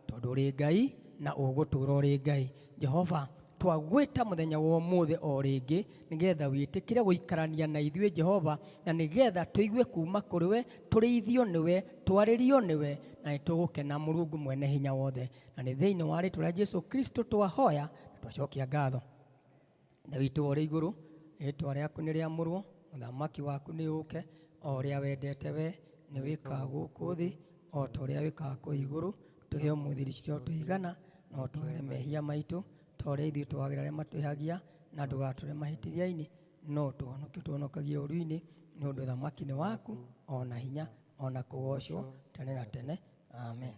tondu ri Ngai na ugutura uri Ngai. Jehova twagwita muthenya wa umuthi o ringi nigetha witikire guikarania na ithuĩ Jehova, na nigetha tuigue kuma kuri we, turithio niwe, twaririo niwe, na nitugukena Mũrungu mwene hinya wothe. Na ni thiini wa ritwa ria Jesu Kristo twahoya twacokia ngatho. Ithe witũ ũrĩ igũrũ, rĩĩtwa rĩaku nĩ rĩamũrwo, ũthamaki waku nĩ ũke, o ũrĩa wendete we nĩ wĩkaga gũkũ thĩ o ta ũrĩa wĩkaga kũu igũrũ. Tũhe ũmũthĩ cio tũigana, no twere mehia maitũ ta ũrĩa ithuĩ twagĩra arĩa matwĩhagia, na ndũgatũre mahĩtithia-inĩ, no tũhonokie ũtũhonokagie ũũru-inĩ, nĩ ũndũ ũthamaki nĩ waku, ona hinya, ona kũgocwo tene na tene. Amen.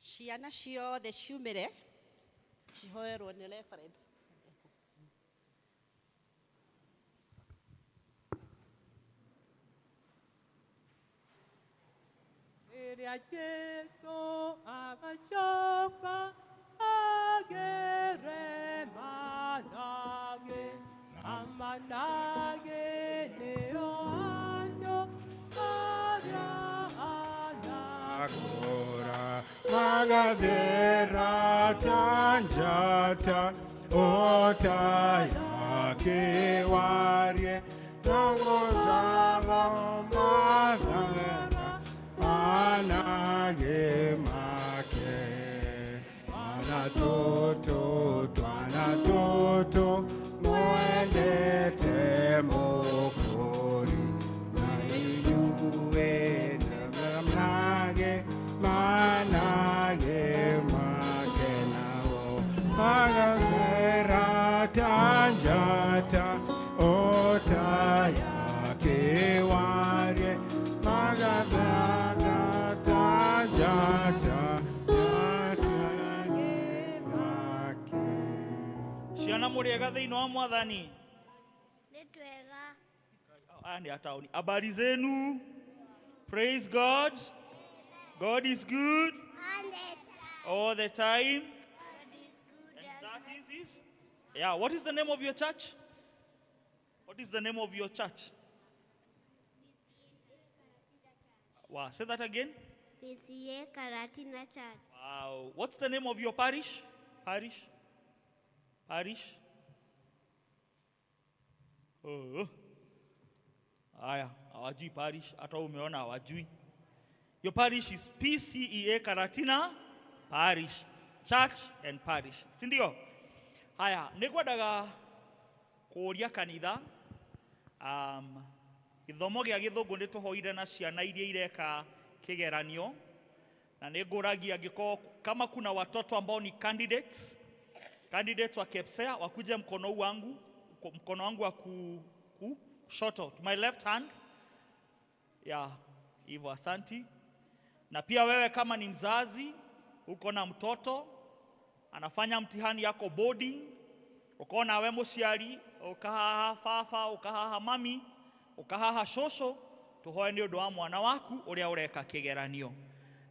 Ciana ciothe ciumĩre cihoerwo nĩ reverend. Rĩrĩa Jesũ agacoka agere manage, amanage nĩo andũ arĩa anagũra magathera ta njata ota yakĩwarie na gũthama mathana manage make. Twana tũtũ mwendete Mũkũri, na inyuĩ manage make nao magathera ta njata ota yakĩwarie magathera ta njata make. Ciana mũrĩega thĩinĩ wa Mwathani? Nĩ twega. Aya nĩ ataũni. Habari zenu? Praise God. God is good all the time. And that is his. Yeah, what is the name of your church? What is the name of your church? Wow, say that again. PCA Karatina Church. Wow. What's the name of your parish? Parish? Oh. Aya, hawajui parish, hata umeona hawajui. Your parish is PCEA Karatina Parish, Church and Parish. Sindio? Haya, nĩngwendaga kũria kanitha. Gĩthomo gĩa Gĩthũngũ nĩ tũhoire na ciana iria ireka kĩgeranio. Na nĩngũragia angĩkorwo kama kuna watoto ambao ni candidates wa KPSEA wakuje mkono wangu wa kushoto, to my left hand. Yeah, hivyo asanti. Na pia wewe kama ni mzazi, uko na mtoto anafanya mtihani yako boarding, uko na we mũciari, ukahaha baba, ukahaha mami, ukahaha shosho, tuhoe nĩ ũndũ wa mwana waku ũrĩa ũreka kĩgeranio.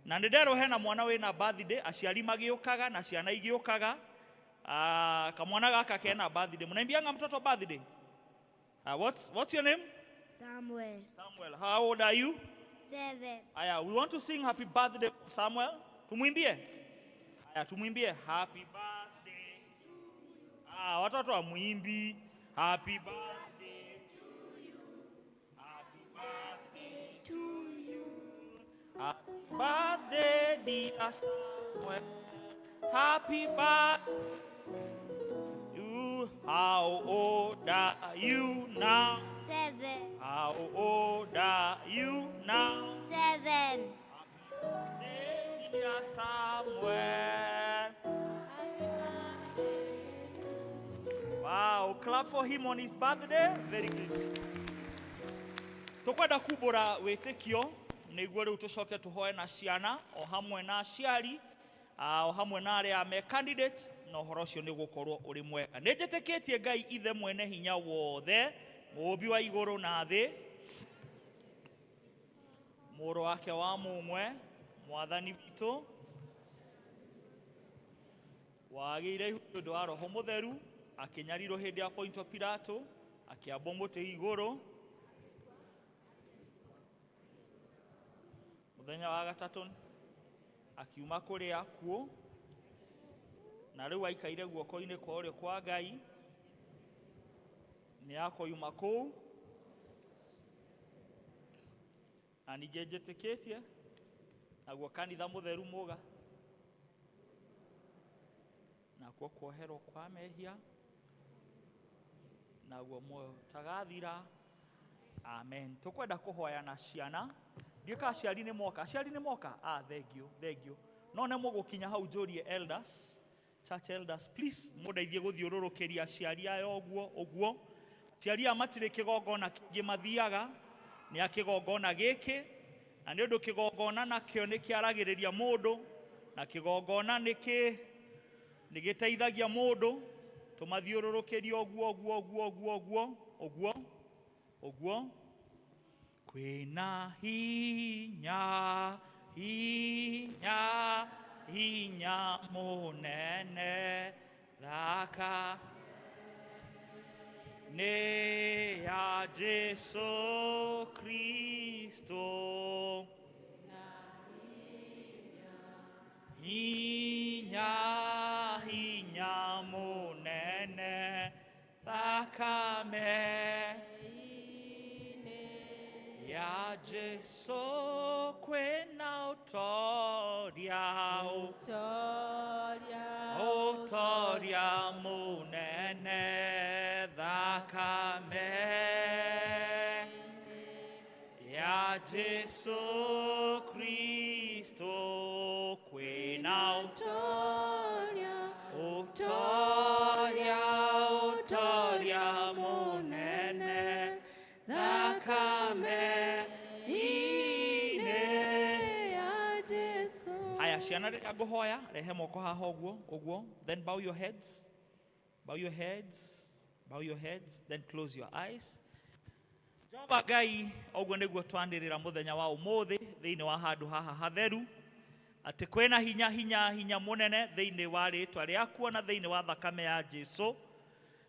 Na nĩnderohe na mwana wĩna birthday, aciari magĩũkaga na ciana igĩũkaga. Kamwana gaka kena birthday. Mnaimbianga mtoto birthday? What's your name? Samuel. Samuel. How old are you? 7. Aya, we want to sing happy birthday Samuel. Tumwimbie? Aya, tumwimbie happy birthday. Watoto wa muimbi. Happy birthday to you. Happy birthday to you. Happy birthday dear Samuel. Happy birthday. How old are you now? 7. How old are you now? 7. Happy birthday, dear Samuel. Wow, clap for him on his birthday. Very good. Tukwenda kubura wĩtĩkio nĩguo rĩu tũcoke tũhoe na ciana o hamwe na aciari, o hamwe na arĩa me candidates, na ũhoro ũcio nĩ gũkorwo ũrĩ mwega. Nĩnjĩtĩkĩtie Ngai ithe mwene hinya wothe, mũũmbi wa igũrũ na thĩ, mũrũ wake wa mũmwe, mwathani witũ, wagĩire ihu nĩ ũndũ wa Roho Mũtheru, akĩnyarirwo hĩndĩ ya Pontio Pilato, akĩambwo mũtĩ igũrũ, muthenya wa gatatu akiuma kuri akuo na riu aikaire guoko-ini kwa urio kwa Ngai ni akoyuma kuu na ninge njitikitie naguo kanitha mutheru muga nakuo kuoherwo kwa mehia naguo muoyo tagathira. Amen. Tukwenda kuhoya na ciana ndika aciari ni moka thank you no ne mugukinya hau njurie elders, church elders, please mudeithie guthiururukiria aciari ayo oguo aciari amatire kigongona kingi mathiaga ni akigongona giki na ni undu kigongona nakio ni kiaragiriria mundu na kigongona ni giteithagia mundu tumathiururukiria oguo kwina hinya munene thaka ne ya Jesu Kristo hinya munene thakame ya Jesu kwena utoria munene thakame ya Jesu Kristo kwena utoria munene thakame. Haya ciana rĩrĩa ngũhoya rehe moko haha ũguo then bow your heads then close your eyes. Jehova Ngai ũguo nĩguo twanĩrĩra mũthenya wa ũmũthĩ thĩinĩ wa handũ haha hatheru atĩ kwĩna hinya mũnene thĩinĩ wa rĩtwa rĩaku na thĩinĩ wa thakame ya Jesu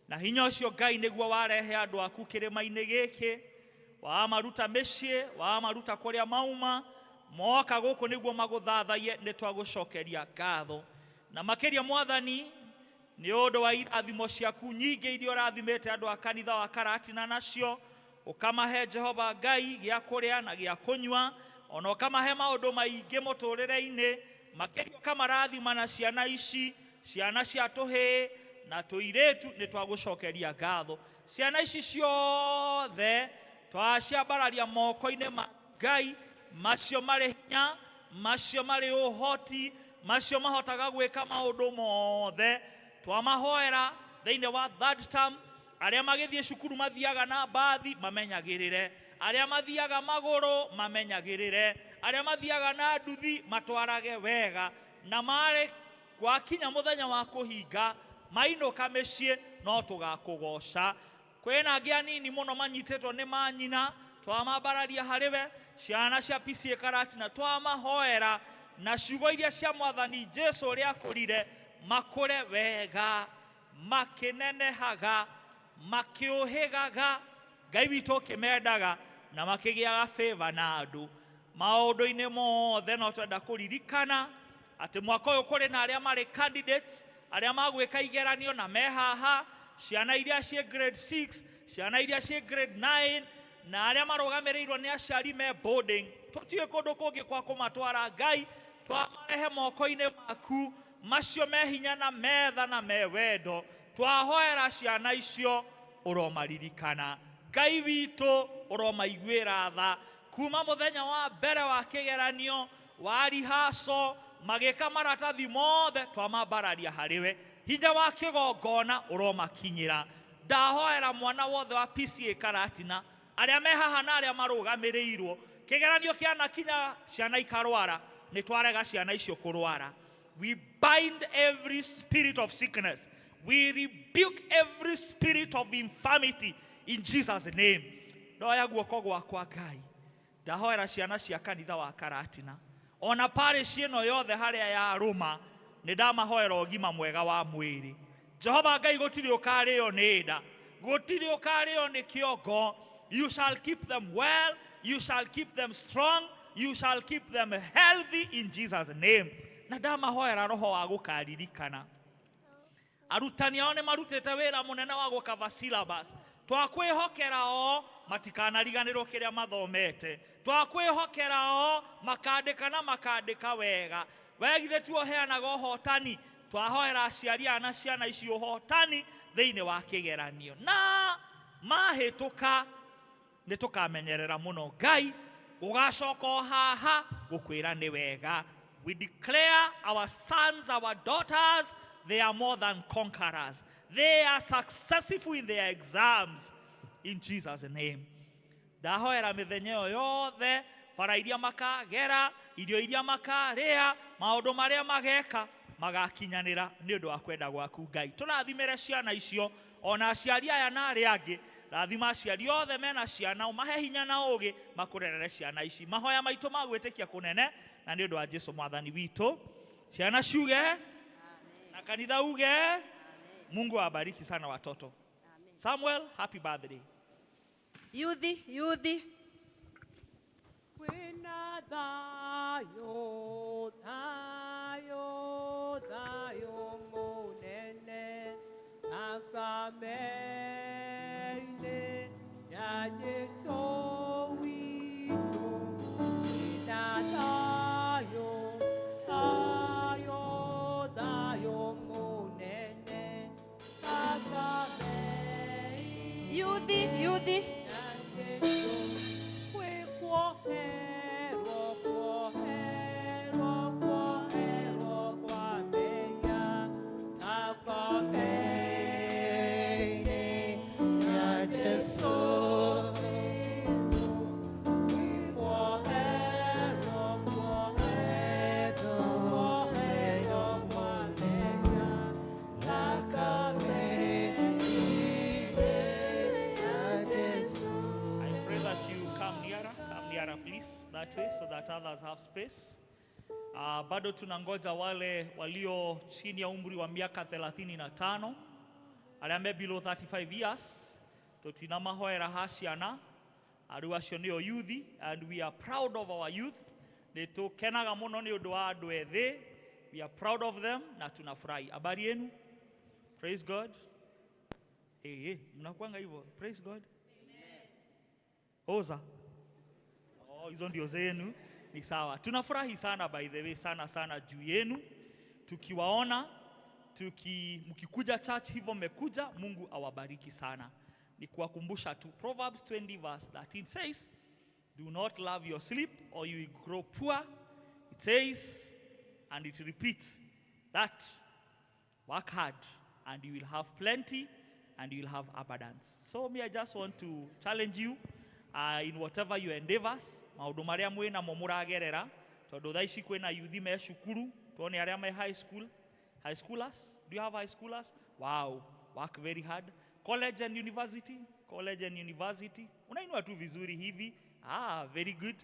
na hinya ũcio Ngai nĩguo warehe andũ aku kĩrĩma-inĩ gĩkĩ wamaruta mĩciĩ wamaruta kũrĩa mauma moka gũkũ nĩguo magũthathaie nĩ twagũcokeria ngatho na makĩria Mwathani nĩ ũndũ wa irathimo ciaku nyingĩ iria ũrathimĩte andũ a kanitha wa Karatina nacio ũkamahe Jehova Ngai gĩa kũrĩa na gĩa kũnyua ona ũkamahe maũndũ maingĩ mũtũrĩre-inĩ makĩria ũkamarathima na ciana ici ciana cia tũhĩĩ na tũirĩtu nĩ twagũcokeria ngatho ciana ici ciothe twaciambararia moko-inĩ ma Ngai macio marĩ hinya macio marĩ ũhoti macio mahotaga gwĩka maũndũ mothe twamahoera thĩinĩ wa third term arĩa magĩthiĩ cukuru mathiaga na mbathi mamenyagĩrĩre arĩa mathiaga magũrũ mamenyagĩrĩre arĩa mathiaga na nduthi matwarage wega na marĩ gwakinya mũthenya wa kũhinga mainũka mĩciĩ no tũgakũgoca kwĩna angĩ anini mũno manyitĩtwo nĩ manyina twamambararia harĩwe ciana cia PCA Karatina twamahoera na ciugo iria cia Mwathani Jesu ũrĩa akũrire makũre wega makĩnenehaga makĩũhĩgaga Ngai witũ ũkĩmendaga na makĩgĩaga favor na andũ maũndũ-inĩ mothe no twenda kũririkana atĩ mwaka ũyũ kũrĩ na arĩa marĩ candidates arĩa magwĩka igeranio na mehaha ciana iria ciĩ grade 6 ciana iria ciĩ grade 9 na arĩa marũgamĩrĩirwo nĩ aciari me boarding tũtiĩ kũndũ kũngĩ kwa kũmatwara Ngai twamarehe moko-inĩ maku macio me hinya na metha na me wendo twahoera ciana icio ũromaririkana Ngai witũ ũromaiguĩra tha kuma mũthenya wa mbere wa kĩgeranio wa rihaso magĩka maratathi mothe twamambararia harĩwe hinya wa kĩgongona ũromakinyĩra ndahoera mwana wothe wa PCA Karatina arĩa me haha na arĩa marũgamĩrĩirwo kĩgeranio kĩanakinya ciana ikarwara nĩ twarega ciana icio kũrwara. We bind every spirit of sickness. We rebuke every spirit of infirmity in Jesus' name. Ndoya guoko gwakwa Ngai ndahoera ciana cia kanitha wa Karatina ona parish ĩno yothe harĩa ya Roma nĩ ndamahoera ũgima mwega wa mwĩrĩ. Jehova Ngai gũtirĩ ũkarĩo nĩ nda gũtirĩ ũkarĩo nĩ kĩongo. You shall keep them well, you shall keep them strong you shall keep them healthy in Jesus' name. Na ndamahoera roho wa gukaririkana arutani ao nĩ marutĩte wĩra mũnene wa gũkava syllabus. Twakwĩhokera o matikanariganĩrwo kĩrĩa mathomete. Twakwĩhokera o makandĩka na makandĩka wega. Wegithe tu ũheanaga ũhotani. Twahoera aciari ana ciana ici ũhotani thĩinĩ wa kĩgeranio. Na mahĩtũka nĩ tũkamenyerera mũno Ngai ũgacoka haha gũkwĩra nĩ wega. We declare our sons, our daughters, they are more than conquerors. They are successful in their exams in Jesus' name. Ndahoera mĩthenya ĩyo yothe, bara iria makagera, irio iria makarĩa, maũndũ marĩa mageka magakinyanĩra nĩ ũndũ wa kwenda gwaku Ngai. Tũrathimĩre ciana icio, ona aciari aya na arĩa angĩ, rathima aciari othe mena ciana, ũmahe hinya na ũgĩ makũrerere ciana ici. Mahoya maitũ ma gwĩtĩkia kũnene na nĩ ũndũ wa Jesũ Mwathani witũ. Ciana ciuge na kanitha uge. Mungu awabariki sana watoto. Samuel, happy birthday. Yuthi. Kwĩna thayũ, thayũ, thayũ mũnene thakame-inĩ ya Jesũ witũ. Kwĩna thayũ, thayũ, thayũ mũnene thakame-inĩ Yuthi. ya Jesũ. Kwĩkwoherwo, kwoherwo, kwoherwo kwa Menya thakame-inĩ ya Jesũ Kristo. Kwĩkwoherwo, kwoherwo, kwoherwo kwa Menya thakame-inĩ ya Jesũ. I pray that you come nearer please, that way so that others have space. Bado tunangoja wale walio chini ya umri wa miaka 35, arĩa below 35 years. Tutina mahoera haciana arĩa acio nĩo youth, and we are proud of our youth. Nĩtũkenaga mũno nĩ ũndũ wa andũ ethĩ. We are proud of them na tunafurahi. Habari yenu? Praise God. Mnakuanga hivyo? Praise God. Oza. Hizo ndio zenu. Ni sawa. Tunafurahi sana by the way, sana juu yenu. Tukiwaona, mkikuja church hivyo mmekuja, Mungu awabariki sana. Ni kuwakumbusha tu Proverbs 20 verse 13 says, do not love your sleep or you will grow poor. It says, and it repeats, that work hard and you will have plenty and you will have abundance. So me, I just want to challenge you in whatever your endeavors, maũndũ marĩa mwĩna mo mũragerera, tondũ thaa ici kwĩna yuthi me cukuru, tuone arĩa me high schoolers. Do you have high schoolers? Wow, work very hard. College and university. Unainua tu vizuri hivi. Very good.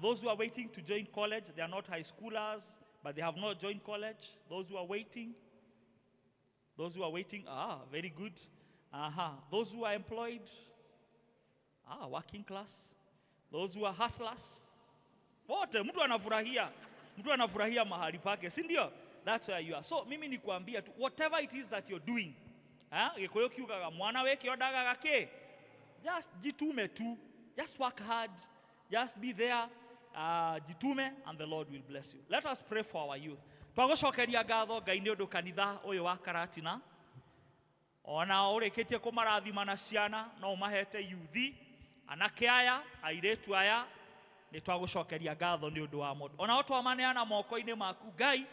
Those who are waiting to join college, they are not high schoolers, but they have not joined college. Those who are waiting, very good. Those who are employed, working class. Those who are hustlers, wote mtu anafurahia mahali pake, si ndio? That's where you are. So mimi nikuambia tu, whatever it is that you're doing, gikuyu kiugaga mwana weke odagaga ke, just jitume tu, just work hard, just be there, jitume, and the Lord will bless you. Let us pray for our youth. Twagucokeria ngatho Ngai nĩ ũndũ kanitha ũyũ wa Karatina ona ũrĩkĩtie kũmarathima na ciana no ũmahete yuthi, anake aya, airĩtu aya, nĩ twagucokeria ngatho nĩ ũndũ wa mũndũ. Ona twamaneana moko-inĩ maku Ngai,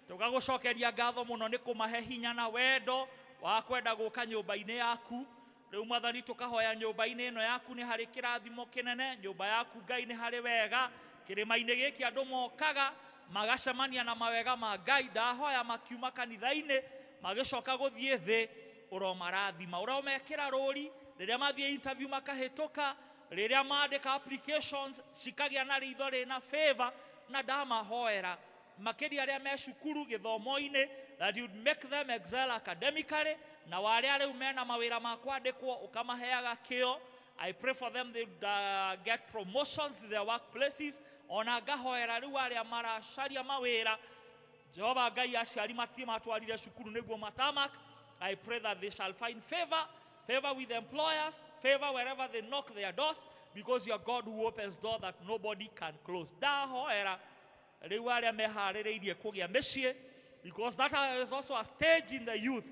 tugagucokeria ngatho mũno nĩ kũmahe hinya na wendo wa kwenda gũka nyũmba-inĩ yaku. Rĩu Mwathani tũkahoya nyũmba-inĩ ĩno yaku nĩ harĩ kĩrathimo kĩnene, nyũmba yaku Ngai nĩ harĩ wega, kĩrĩma-inĩ gĩkĩ andũ mokaga magacemania na mawega ma Ngai. Ndahoya makiuma kanitha-inĩ magĩcoka gũthiĩ thĩ, ũromarathima, ũromekĩra rũri, rĩrĩa mathiĩ interview makahĩtũka, rĩrĩa maandĩka applications cikagĩa na ritho rĩna favor. Na ndamahoera makĩria arĩa me cukuru gĩthomo-inĩ, that you would make them excel academically, na warĩa rĩu mena mawĩra ma kwandĩkwo ũkamaheaga kĩo, I pray for them they get promotions in their workplaces. Ona ngahoera riu aria maracaria mawira Jehova Ngai aciari matie matwarire cukuru niguo matamak. I pray that they shall find favor with employers, favor wherever they knock their doors, because you are God who opens doors that nobody can close. Ndahoera riu aria meharĩrĩirie kũgĩa mĩciĩ, because that is also a stage in the youth.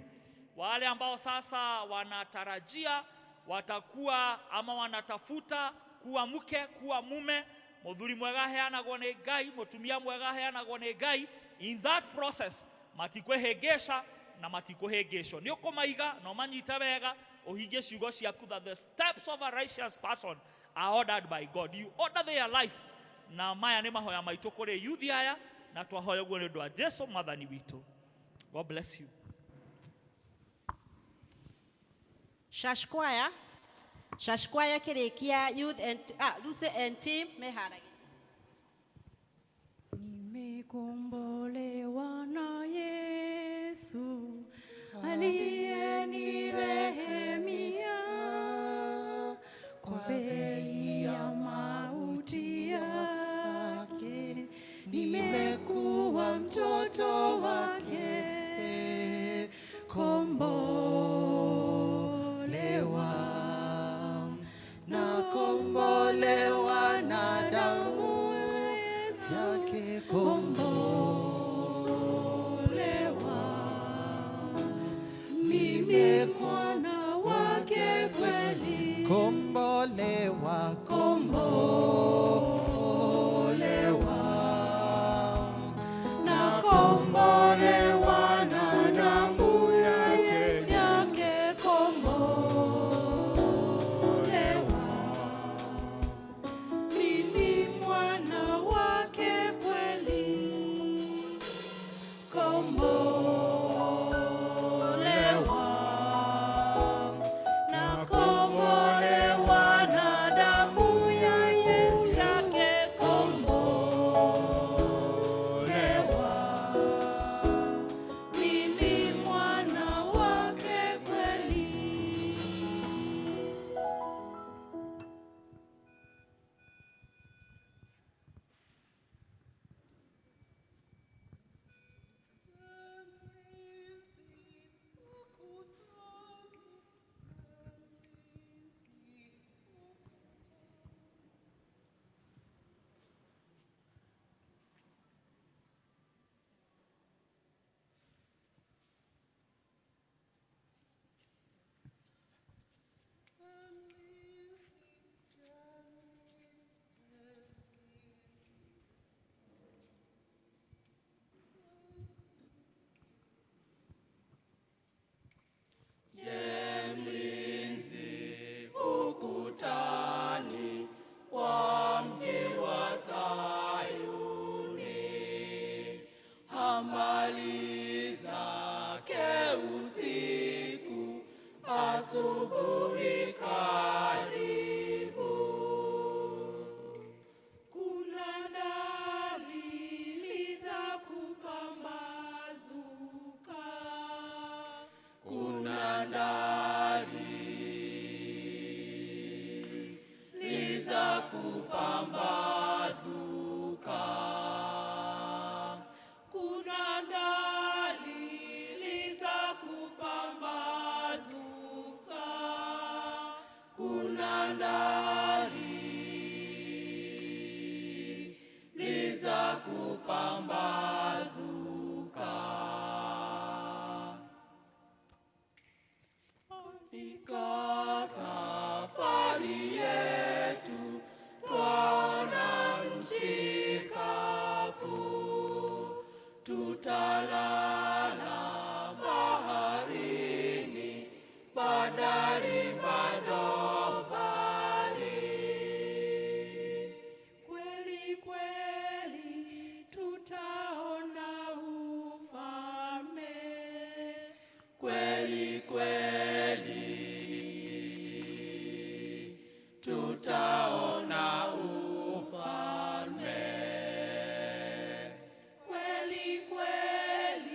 Wale ambao sasa wanatarajia watakuwa ama wanatafuta kuwa mke, kuwa mume, muthuri mwega heanagwo nĩ Ngai, mutumia mwega heanagwo nĩ Ngai. In that process matikwehengesha na matikũhĩngĩcwo. Nĩ ũkũmaiga na ũmanyite wega, ũhingie ciugo ciaku that the steps of a righteous person are ordered by God. You order their life. Na maya nĩ mahoya maitũ kũrĩ youth aya, na twahoya ũguo nĩ ũndũ wa Jesũ mwathani witũ. God bless you. Church choir kirikia youth and Lucy and team meharagi. Nimekombolewa na Yesu aliyenirehemia kwa bei ya mauti yake, nimekuwa mtoto wake, kombolewa na damu yake, mwana wake kweli, kombolewa na kombolewa na damu yake, mimi mwana wake kweli, asubuhi karibu, kuna dalili za kupambazuka, kuna dalili za kupambazuka, kuna dalili za kupambazuka, kuna dalili za kupambazuka. Katika safari yetu twaona nchi kavu, tutalala baharini, bandari bado mbali. Kweli kweli tutaona ufalme, kweli kweli tutaona ufalme, kweli kweli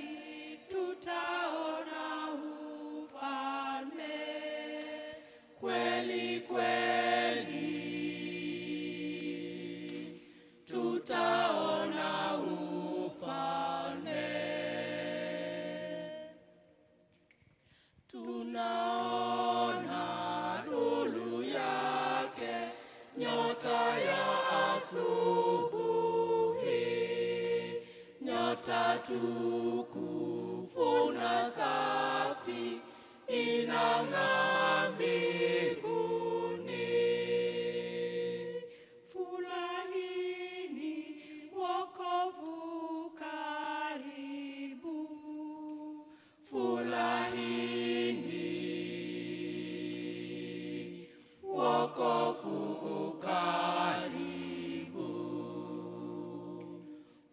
nyota tukufu na safi inang'aa mbinguni. Furahini wokovu karibu. Furahini wokovu karibu.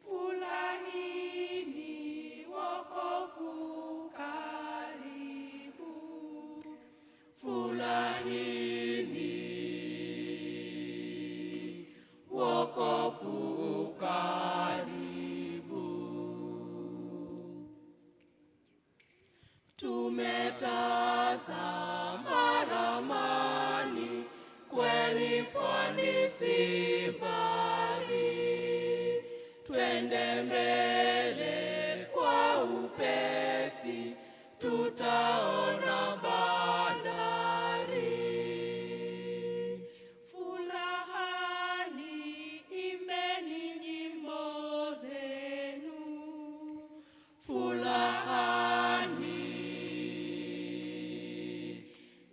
Furahini wokovu karibu. Furahini wokovu karibu. Tumetazama ramani, kweli pwani si mbali. Twende mbele kwa upesi, tutaona bandari. Furahani imbeni nyimbo zenu. Furahani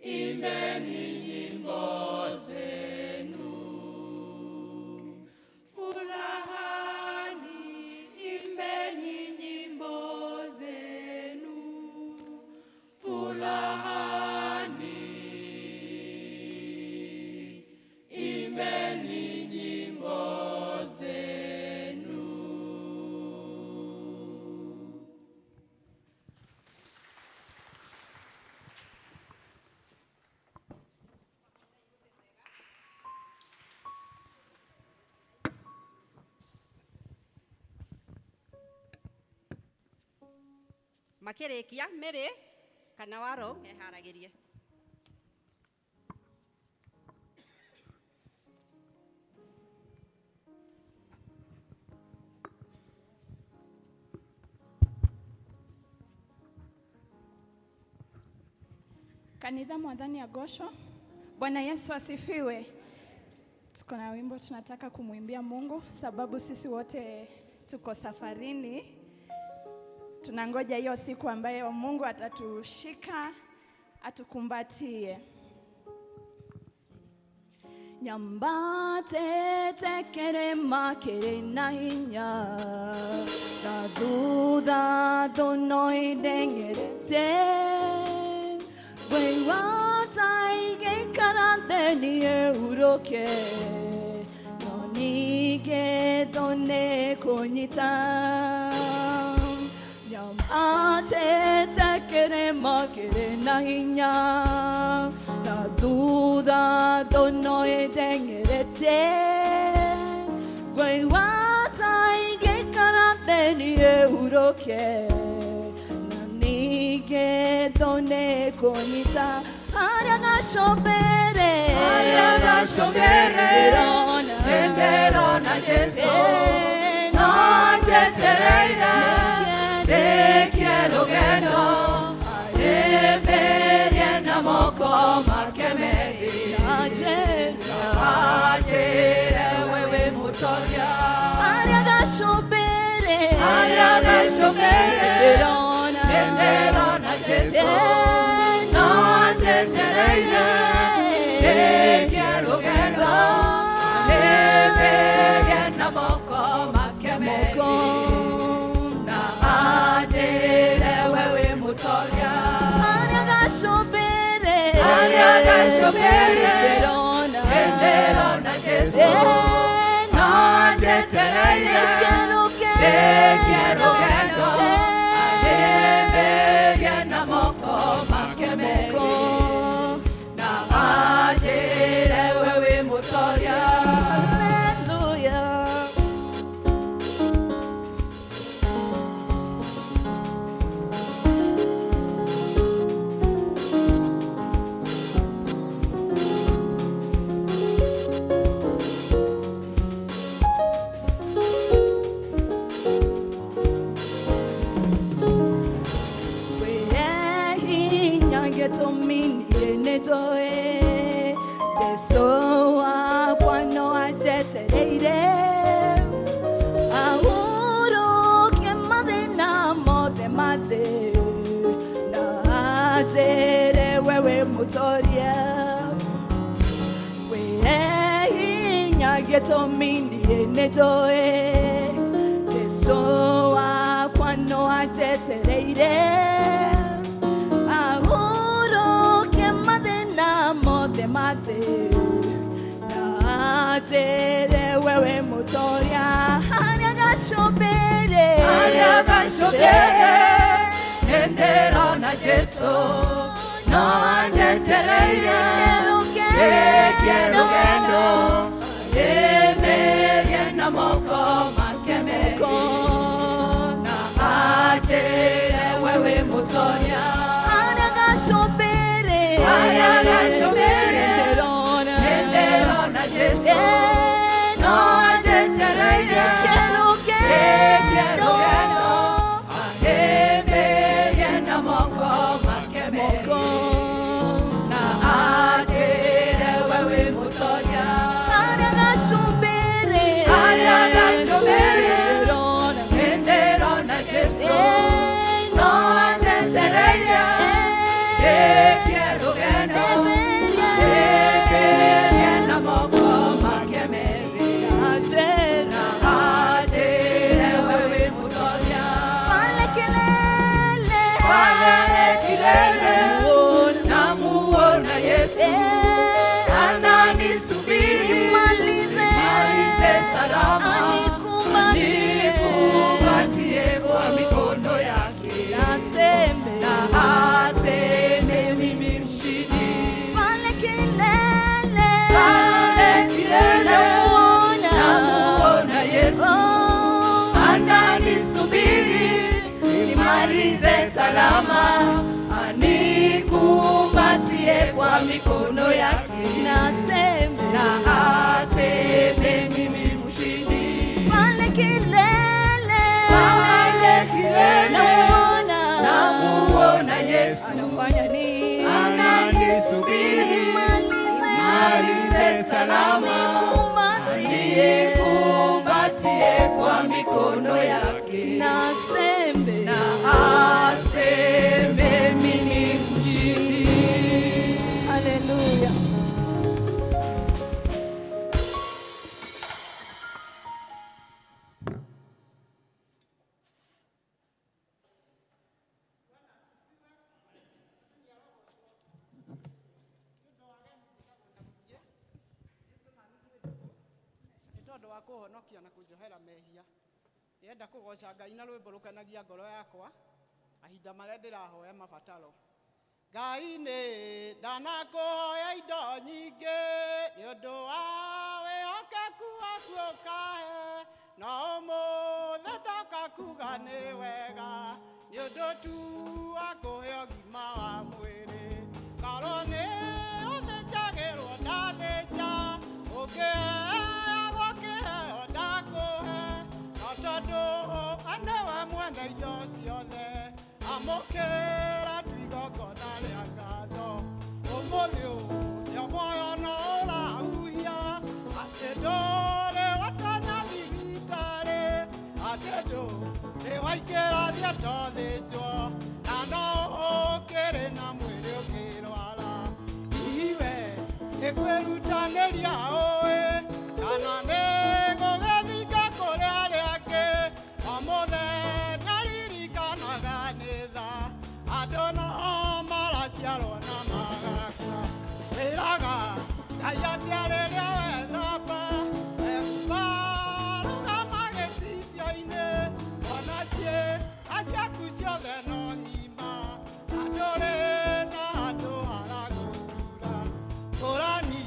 imbeni nyimbo zenu. Furahani imbeni nyimbo zenu. Furahani imbeni nyimbo zenu. Makĩrĩkia Mĩrĩ kana Waro eharagĩrie. Kanitha Mwathani Agosho. Bwana Yesu asifiwe. Tuko na wimbo tunataka kumwimbia Mungu sababu sisi wote tuko safarini. Tunangoja hiyo siku ambayo Mungu atatushika, atukumbatie. Nyambate tekere makere na hinya, na duda donoi dengerete. Wewata ige karante ni uroke, no nige done konyita. Nyambate tekere makere na hinya, na duda donoi dengerete. Wewata ige karante ni uroke, nige done konita. Ariana shobere, Ariana shobere, Enderona Jesu, no tetereira, te quiero geno, eberiena moko makemeri, ajere wewe mutoria. Ariana shobere, Enderona Jesu, no tetereira, te quiero geno, eberiena moko makemeri, na ajere wewe mutoria. Ariana shobere, Enderona Jesu, no tetereira, te quiero geno, eberiena moko makemeri, na ajere wewe mutoria. hallelujah. gĩtũmi niĩ nĩnjũĩ Jesũ wakwa no anjetereire ahurũkie mathĩna mothe ma thĩ na anjĩre we wĩ mũtoria harĩa gacũmbĩrĩ nĩndĩrona Jesũ no anjetereire gĩkĩ rũgendo ndĩmĩrie na moko make merĩ na anjĩre we wĩ mũtoria harĩa gacũmbĩrĩ nĩndĩrona Jesũ no anjetereire gĩkĩ rũgendo ndĩmĩrie na moko make merĩ na anjĩre we wĩ mũtoria harĩa gacũmbĩrĩ nĩndĩrona Jesũ no anjetereire gĩkĩ rũgendo ndĩmĩrie na moko make merĩ na anjĩre we wĩ mũtoria pale kilele namuona Yesu ananisubiri nimalize salama nikumbatie kwa mikono yake na aseme mimi mshindi pale kilele namuona Yesu ananisubiri nimalize salama anikumbatie kwa mikono yake na aseme mimi mshindi pale kilele namuona Yesu ananisubiri nimalize salama anikumbatie kwa mikono yake na aseme mimi mshindi. Haleluya. Tondũ wa kũhonokia na kũnjohera mehia yenda kũgoca Ngai na rwĩmbo rũkenagia ngoro yakwa ahinda marĩa ndĩrahoya mabataro Ngai nĩ ndanakũhoya indo nyingĩ nĩ ũndũ wa wĩhokeku waku ũkahe no ũmũthĩ ndoka kuga nĩ wega nĩ ũndũ tu wa kũhe ũgima wa mwĩrĩ korwo nĩ ũthĩnjagĩrwo ndathĩnja ũngĩheagwo kĩheo ndakũhe no tondũ anewe mwene indo ciothe amũkĩra tu igongona rĩa ngatho ũmũthĩ ũrĩa muoyo no ũrahuhia atĩ ndũrĩ watanya thibitarĩ atĩ ndũrĩ waingĩra thieta ũthĩnjwo na no ũkĩrĩ na mwĩrĩ ũkĩrwara iwe nĩ kwĩrutanĩria ũĩ kana nĩ gũgĩthinga kũrĩ arĩa angĩ o mũthenya ririkanaga nĩ tha andũ no maraciarwo na magakua wĩraga Ngai atĩa rĩrĩa wethamba ekuga rũgama gĩcicio-inĩ ona ciĩga ciaku ciothe no ng'ima na ndũrĩ na handũ haragũtura ngũrani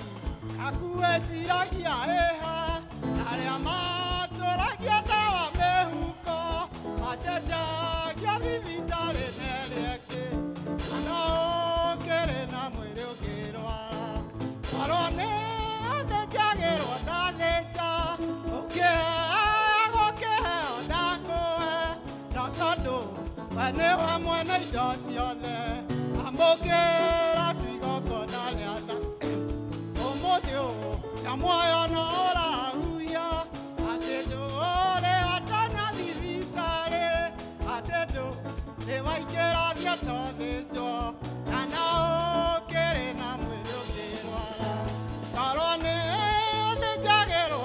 yaku ĩciragia ĩha arĩa matũragia ndawa mĩhuko macenjagia thibitarĩ nerĩngĩ na no ũkĩrĩ na mwĩrĩ ũkĩrwara korwo nĩ ũthĩnjagĩrwo ndathĩnja ũngĩheagwo kĩheo ndakũhe no tondũ we nĩwe mwene indo ciothe amũkĩra tu igongona rĩa thakame ũmũthĩ ũrĩa muoyo no ũrahuhia atĩ ndũrĩ watanya thibitarĩ atĩ ndũrĩ waingĩra thieta ũthĩnjwo na no ũkĩrĩ na mwĩrĩ ũkĩrwara korwo nĩ ũthĩnjagĩrwo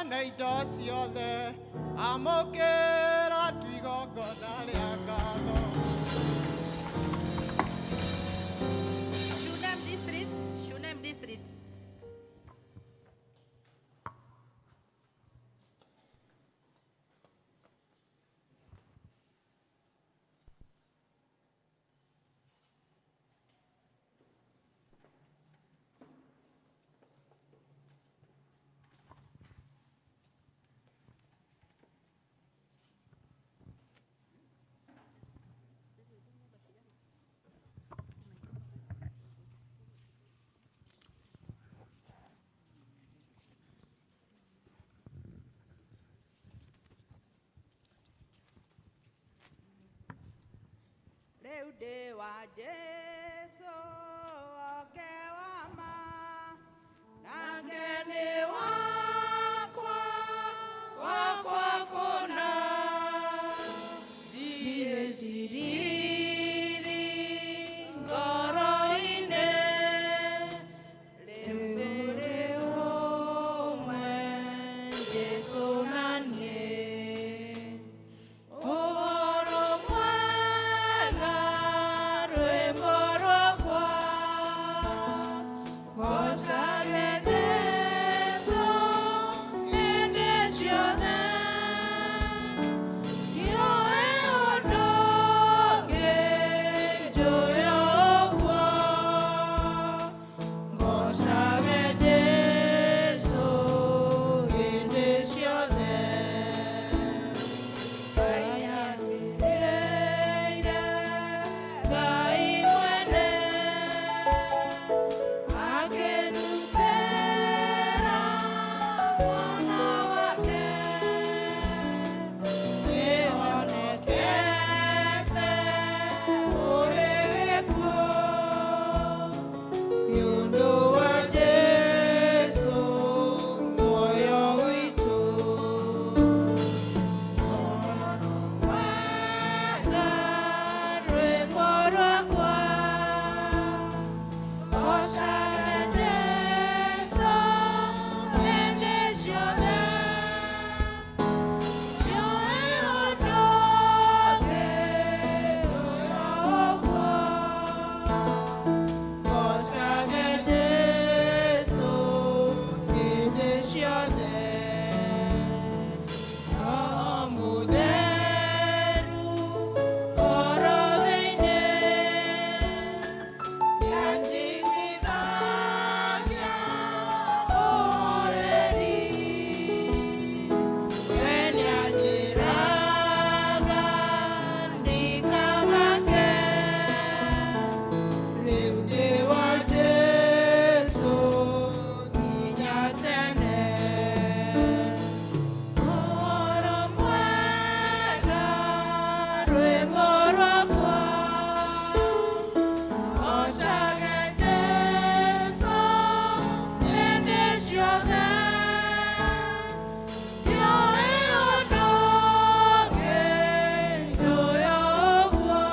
na indo ciothe amũkĩra tu igongona rĩa ngatho. Shunem District, Shunem District. Reude wa Jesu oke wama nangeni wakwa kona die jiriri ngoroine leo mwen Jesu nanie oro mwega rwembo rwakwa gocageteso hĩndĩ ciothe kĩoe ũndũ ũngĩ njũĩ ũguo ngocage Jesũ hĩndĩ ciothe. Ngai arũĩrĩire, Ngai mwene, akĩndutĩra mwana wake, nĩhonekete ũrĩ gĩkuũ, nĩ ũndũ wa Jesũ muoyo witũ. Wega rwĩmbo rwakwa gocage Jesũ hĩndĩ ciothe, nĩoĩ ũndũ ũngĩ njũĩ ũguo, gocage Jesũ hĩndĩ ciothe. Roho Mũtheru oro thĩinĩ nĩanjiguithagia ũhoreri, we nĩanjĩraga ndikamake, rĩu ndĩ wa Jesũ nginya tene. Ũhoro mwega rwĩmbo rwakwa gocage Jesũ hĩndĩ ciothe, nĩoĩ ũndũ ũngĩ njũĩ ũguo,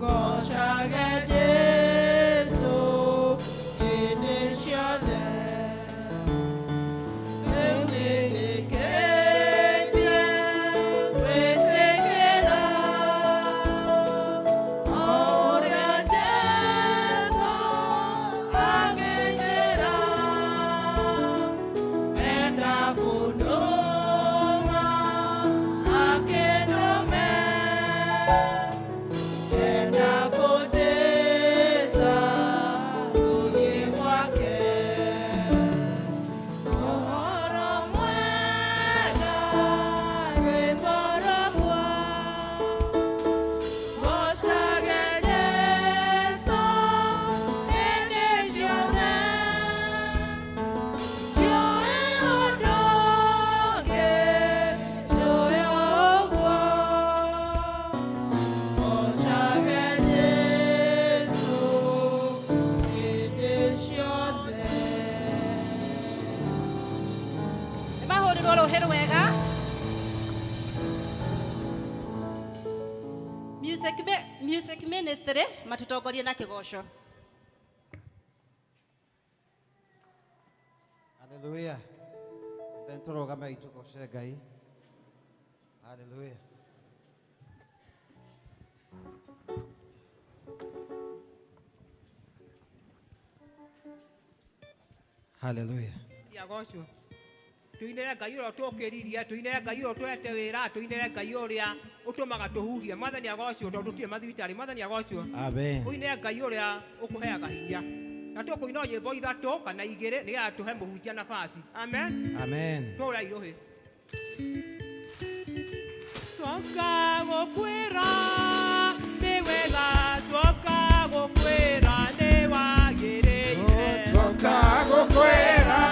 gocage Jesũ hĩndĩ ciothe. Rĩu nĩndĩkĩtie gwĩtĩkĩra o ũrĩa Jesũ angenyĩra, enda kũndũma akĩndũme, enda kũnjĩta gũthiĩ gwake. Ũhoro mwega rwĩmbo rwakwa gocage Jesũ hĩndĩ ciothe, nĩoĩ ũndũ ũngĩ njũĩ ũguo, gocage Jesũ hĩndĩ ciothe. Nĩmahũrĩrwo rũhĩ rwega. Music Ministry matutongorie na kĩgoco. Hallelujah. Then turogame itugoce Ngai. Hallelujah. Hallelujah. Yagocio. Tuinere Ngai ũrĩa tũkĩririe, tuinere Ngai ũrĩa twete wĩra, tuinere Ngai ũrĩa ũtũmaga tũhuhie. Mwathani agocio tondũ tũtirĩ mathibitarĩ. Mwathani agocio. Amen. Tuinere Ngai ũrĩa ũkũheaga hinya. Na tũkũina nyĩmbo ithatũ kana igĩrĩ nĩgetha tũhe mũhunjia nafasi. Amen. Amen. Tũra irohe. Twoka gũkwĩra nĩ wega, twoka gũkwĩra nĩ wagĩrĩire. Twoka gũkwĩra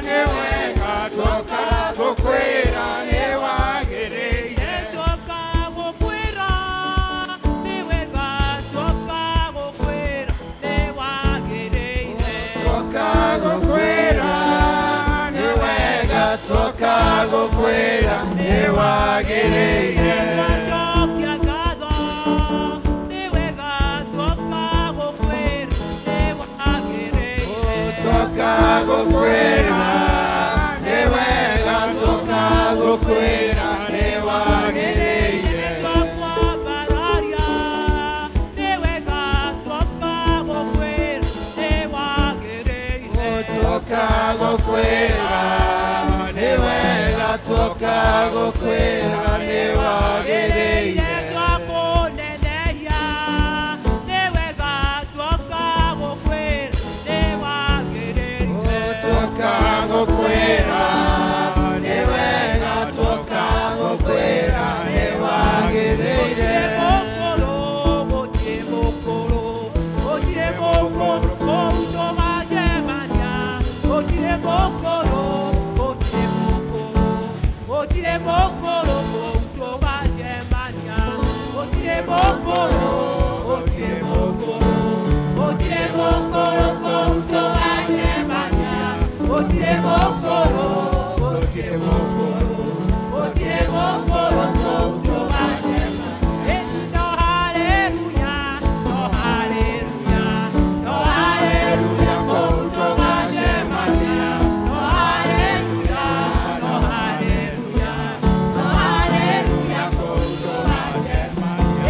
nĩ wega, twoka gũkwĩra nĩ wagĩrĩire. Twoka gũkwĩra nĩ wega, twoka gũkwĩra nĩ wagĩrĩire. Twoka gũkwĩra nĩ wega, twoka gũkwĩra nĩ wagĩrĩire. Twacokia ngatho nĩ wega, twoka gũkwĩra nĩ wagĩrĩire. Twoka gũkwĩra nĩ wega, twoka gũkwĩra nĩ wagĩrĩire. Twakwambararia nĩ wega, twoka gũkwĩra nĩ wagĩrĩire. Twoka gũkwĩra nĩ wega, twoka gũkwĩra nĩ wagĩrĩire. Twakũnenehia nĩ wega, twoka gũkwĩra nĩ wagĩrĩire. Twoka gũkwĩra nĩ wega, twoka gũkwĩra nĩ wagĩrĩire. Gũtirĩ mũkũrũ, gũtirĩ mũkũrũ, kũu tũgacemania. Gũtirĩ mũkũrũ, gũtirĩ mũkũrũ, gũtirĩ mũkũrũ, kũu tũgacemania. Gũtirĩ mũkũrũ, gũtirĩ mũkũrũ, gũtirĩ mũkũrũ, kũu tũgacemania. Gũtirĩ mũkũrũ, gũtirĩ mũkũrũ, gũtirĩ mũkũrũ, kũu tũgacemania. No hallelujah, no hallelujah, no hallelujah, kũu tũgacemania. No hallelujah, no hallelujah, no hallelujah, kũu tũgacemania.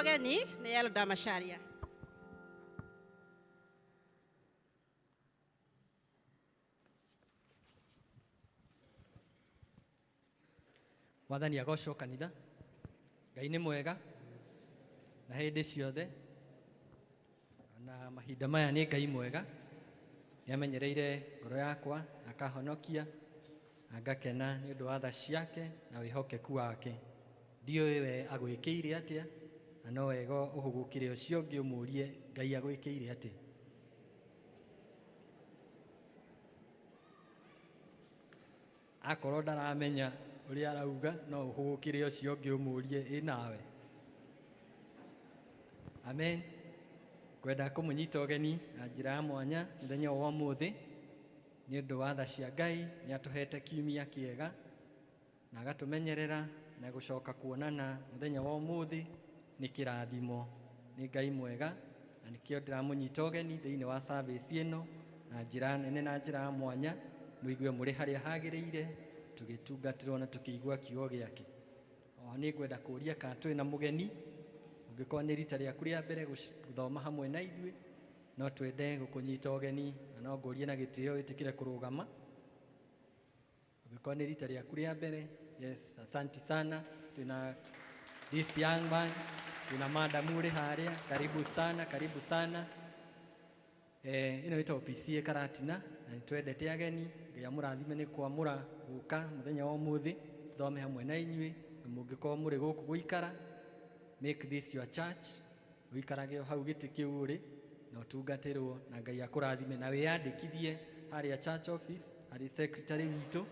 ũgeni nĩ Elda Macharia. Mwathani agocwo kanitha. Ngai nĩ mwega na hĩndĩ ciothe, na mahinda maya nĩ Ngai mwega, nĩ amenyereire ngoro yakwa, akahonokia, agakena nĩ ũndũ wa tha ciake na wĩhokeku wake. Ndiũĩ we agwĩkĩire atĩa, na no wega ũhũgũkĩre ũcio ũngĩ ũmũrie Ngai agwĩkĩire atĩa. Akorwo ndaramenya ũrĩa arauga, no ũhũgũkĩre ũcio ũngĩ ũmũrie ĩ nawe. Amen. Kwenda kũmũnyita ũgeni na njĩra ya mwanya mũthenya wa ũmũthĩ nĩ ũndũ wa tha cia Ngai, nĩ atũhete kiumia kĩega na agatũmenyerera na gũcoka kuonana mũthenya wa ũmũthĩ nĩ kĩrathimo. Nĩ Ngai mwega, na nĩkĩo ndĩramũnyita ũgeni thĩinĩ wa service ĩno na njĩra nene na njĩra ya mwanya, mũigue mũrĩ harĩa hagĩrĩire, tũgĩtungatĩrwo na tũkĩigua kiugo gĩake. Oho nĩ ngwenda kũũria kana twĩ na mũgeni, ũngĩkorwo nĩ rita rĩaku rĩa mbere gũthoma hamwe na ithuĩ, no twende gũkũnyita ũgeni na no ngũrie na gĩtĩo wĩtĩkĩre kũrũgama. Ũngĩkorwo nĩ rita rĩaku rĩa mbere, yes, asante sana. Twĩna this young man, twĩna madam ũrĩ harĩa, karibu sana, karibu sana. Ĩno ĩtagwo PCA Karatina na nĩtwendete ageni. Ngai amũrathime nĩ kwamũra gũka mũthenya wa ũmũthĩ tũthome hamwe na inyuĩ. Na mũngĩkorwo mũrĩ gũkũ gũikara, make this your church, ũikarage hau gĩtĩ kĩu ũrĩ na ũtungatĩrwo, na Ngai akũrathime, na wĩyandĩkithie harĩa church office harĩ secretary witũ,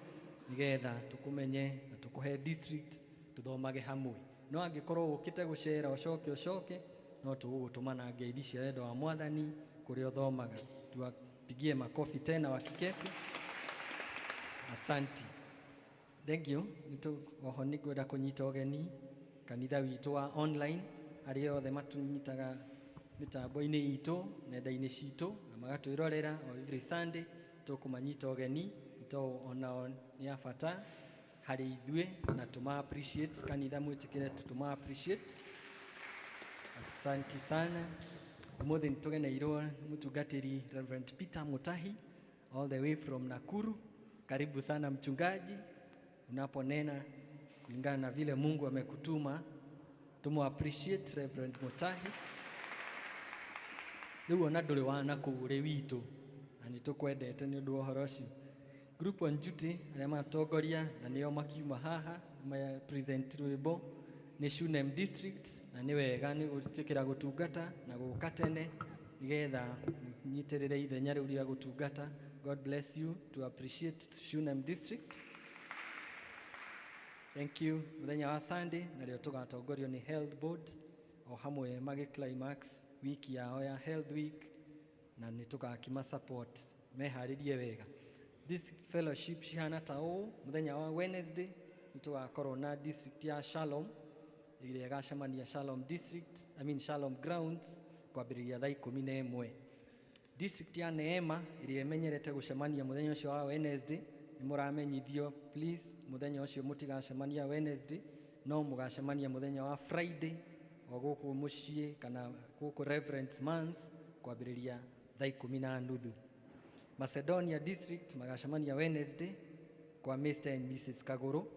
nĩgetha tũkũmenye na tũkũhe district tũthomage hamwe. No angĩkorwo ũkĩte gũcera ũcoke, no tũgũgũtũma na ngeithi cia wendo wa Mwathani kũrĩa ũthomaga. Tuwapigie makofi tena wakiketi. Asante. Thank you. Oho nĩ ngwenda kũnyita ũgeni kanitha witũ wa online, arĩa othe matũnyitaga mĩtambo-inĩ itũ, nenda-inĩ citũ, na magatwĩrorera o every Sunday. Tũkũmanyita ũgeni, tondũ onao nĩ a bata harĩ ithuĩ na tũma appreciate. Kanitha mwĩtĩkĩre tũma appreciate. Asante sana. Ũmũthĩ nĩtũgeneirwo mũtungatĩri Reverend Peter Mutahi all the way from Nakuru. Karibu sana mchungaji, unaponena kulingana na vile Mungu amekutuma. Tumu appreciate Reverend Mutahi. Rĩu ona ndũrĩ wa nakũu ũrĩ witũ, na nĩtũkwendete nĩ ũndũ wa ũhoro ũcio. Group on duty arĩa matongoria na nĩo makiuma haha present rwĩmbo nĩ Shunem District, na nĩ wega nĩ gũtĩkĩra gũtungata na gũka tene nĩgetha nyitĩrĩre ithenya rĩu rĩa gũtungata. God bless you. To appreciate Shunem District. Thank you. Mũthenya wa Sunday narĩo tũgatongorio nĩ Health Board, o hamwe magi climax wiki yao ya Health Week, na nĩtũgakima support meharĩrie wega. This fellowship cihana ta ũũ, mũthenya wa Wednesday nĩtũgakorwo na district ya Shalom ĩrĩa ĩgacemania Shalom District, Shalom Grounds kwambĩrĩria thaa 11. District ya Neema ĩrĩa ĩmenyerete gũcemania mũthenya ũcio wa Wednesday, nĩ mũramenyithio please mũthenya ũcio mũtigacemania Wednesday, no mũgacemania mũthenya wa Friday o gũkũ mũciĩ kana gũkũ Reverend's Month kwambĩrĩria thaa 10:30. Macedonia District magacemania Wednesday kwa Mr. and Mrs. Kaguru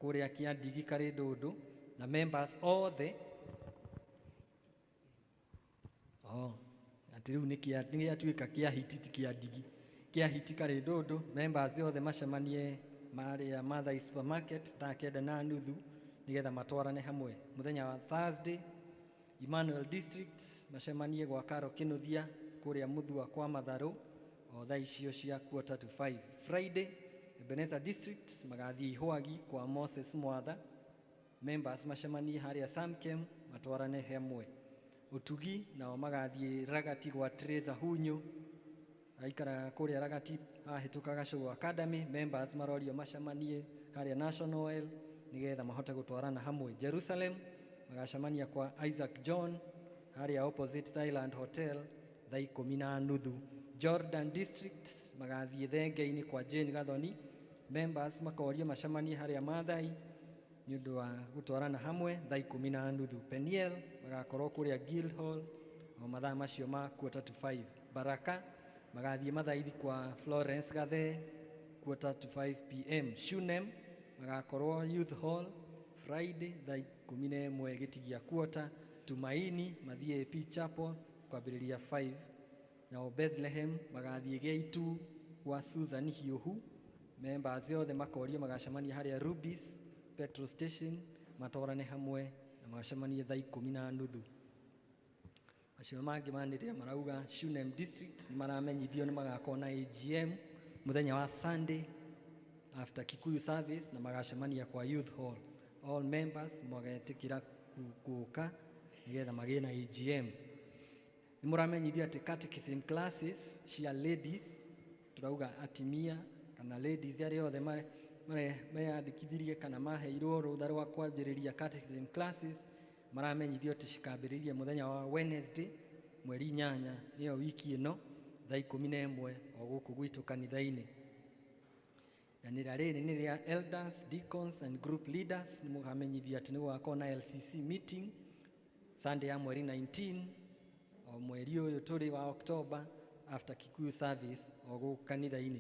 kũrĩa Kĩandigi karĩ Ndũndũ, na members othe atĩ rĩu nĩ gĩatuĩka Kĩahiti ti Kĩandigi, Kĩahiti karĩ Ndũndũ. Members othe macemanie marĩa Mathai Supermarket thaa 9:30 nĩgetha matwarane hamwe. Mũthenya wa Thursday Emmanuel District macemanie gwa Karo Kĩnuthia kũrĩa Mũthua kwa Matharũ o thaa icio cia 4:45. Friday Ebenezer District magathiĩ Ihwagi kwa Moses Mwatha. Members macemanie harĩa Samkem matwarane hamwe. Utugi nao magathiĩ Ragati gwa Teresa Hunyu, aikara kũrĩa Ragati ahĩtũkaga Show Academy. Members marorio macemanie harĩa National Oil nĩgetha mahote gũtwarana hamwe. Jerusalem magacemania kwa Isaac John harĩa opposite Thailand Hotel thaa 10:30. Jordan District magathiĩ Thenge-inĩ kwa Jane Gathoni. Members makorio macemanie harĩa Mathai nĩ ũndũ wa gũtwarana hamwe thaa 10:30. Peniel magakorwo kũrĩa Guildhall o mathaa macio ma 4:45. Baraka magathiĩ mathaithi kwa Florence Gathe 4:45 p.m. Shunem magakorwo Youth Hall Friday thaa 11 gĩtigia quarter. Tumaini mathiĩ AP Chapel kwambĩrĩria 5. Nao Bethlehem magathiĩ Gate gwa Susan Hiũhu. Members othe makorio magacemania harĩa Rubis petrol station matwarane hamwe na magacemanie thaa 10:30. Acio mangĩ manĩrĩra marauga Shunem District maramenyithio nĩ magakorwo na AGM mũthenya wa Sunday after Kikuyu service na magacemania kwa Youth Hall. All members magetĩkĩra gũka nĩgetha magĩe na AGM. Nĩ mũramenyithio atĩ catechism classes cia ladies turauga atimia kana ladies arĩa othe meyandĩkithirie kana maheirwo rũtha rwa kwambĩrĩria catechism classes maramenyithio atĩ cikambĩrĩria mũthenya wa Wednesday mweri 8 nĩyo wiki ĩno thaa 11 o gũkũ gwitũ kanitha-inĩ. Yanĩra rĩrĩ nĩ rĩa elders, deacons and group leaders. Nĩ mũkamenyithio atĩ nĩ gũgakorwo na LCC meeting Sunday ya mweri 19 o mweri ũyũ tũrĩ wa October after Kikuyu service o gũkũ kanitha-inĩ.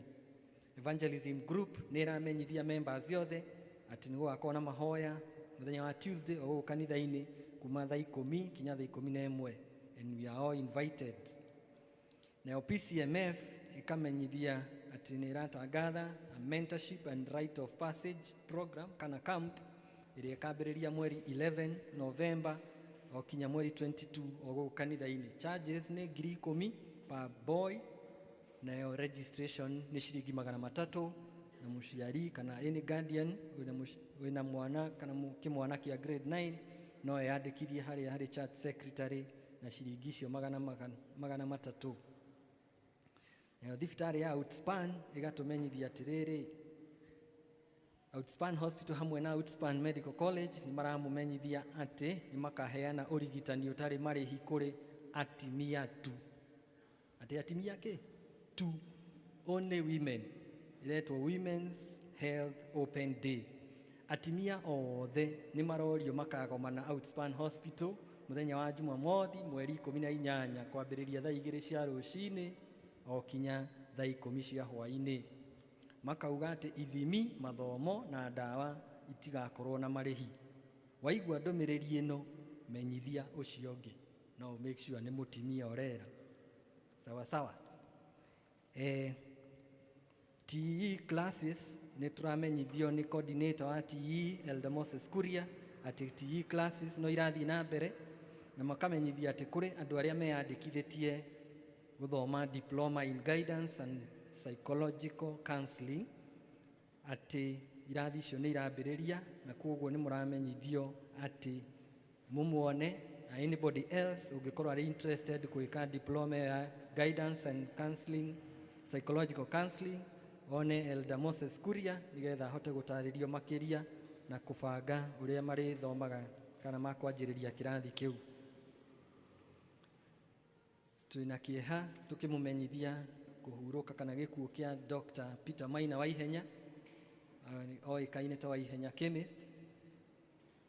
Evangelism group nĩ ĩramenyithia members yothe atĩ nĩ gũgakorwo na mahoya mũthenya wa Tuesday o gũkũ kanitha-inĩ kuma thaa 10 kinya thaa 11 and we are all invited. Nayo PCMF ĩkamenyithia atĩ nĩ ĩratangatha a mentorship and rite of passage program kana camp ĩrĩa ĩkambĩrĩria mweri 11 November o kinya mweri 22 o gũkũ kanitha-inĩ. Charges nĩ 10,000 per boy. Nayo registration nĩ ciringi 300 na mũciari kana any guardian wĩna mwana kana kĩmwana kĩa grade 9 no eyandĩkithie harĩ church secretary na ciringi icio 300. Nayo thibitarĩ ya Outspan ĩgatũmenyithia atĩrĩrĩ, Outspan Hospital hamwe na Outspan Medical College nĩ maramũmenyithia atĩ nĩ makaheana ũrigitani ũtarĩ marĩhi kũrĩ atimia tu. Atĩ atimia kĩ? Tu. Only women. Iretwo Women's Health Open Day. Atimia othe nĩ marorio makagomana Outspan Hospital mũthenya wa Jumamothi mweri 18 kwambĩrĩria thaa 2 cia rũcinĩ o kinya thaa 10 cia hwaĩ-inĩ. Makauga atĩ ithimi, mathomo na ndawa itigakorwo na marĩhi. Waigua ndũmĩrĩri ĩno menyithia ũcio ũngĩ. No make sure nĩ mũtimia ũrera. Sawa sawa. TE classes nĩ turamenyithio nĩ coordinator wa TE Elder Moses Kuria atĩ TE classes no irathiĩ na mbere na makamenyithia atĩ kũrĩ andũ arĩa meyandĩkithĩtie gũthoma diploma in guidance and psychological counseling atĩ irathi icio nĩ irambĩrĩria na koguo nĩ mũramenyithio atĩ mũmuone na anybody else ũngĩkorwo arĩ interested gwĩka diploma ya guidance and counseling psychological counseling one Elder Moses Kuria nĩgetha ahote gũtarĩrio makĩria na kũbanga ũrĩa marĩthomaga kana makwanjĩrĩria kĩrathi kĩu. Twĩna kĩeha tũkĩmũmenyithia kũhurũka kana gĩkuũ kĩa Dr. Peter Maina Waihenya oĩkaine ta Waihenya chemist.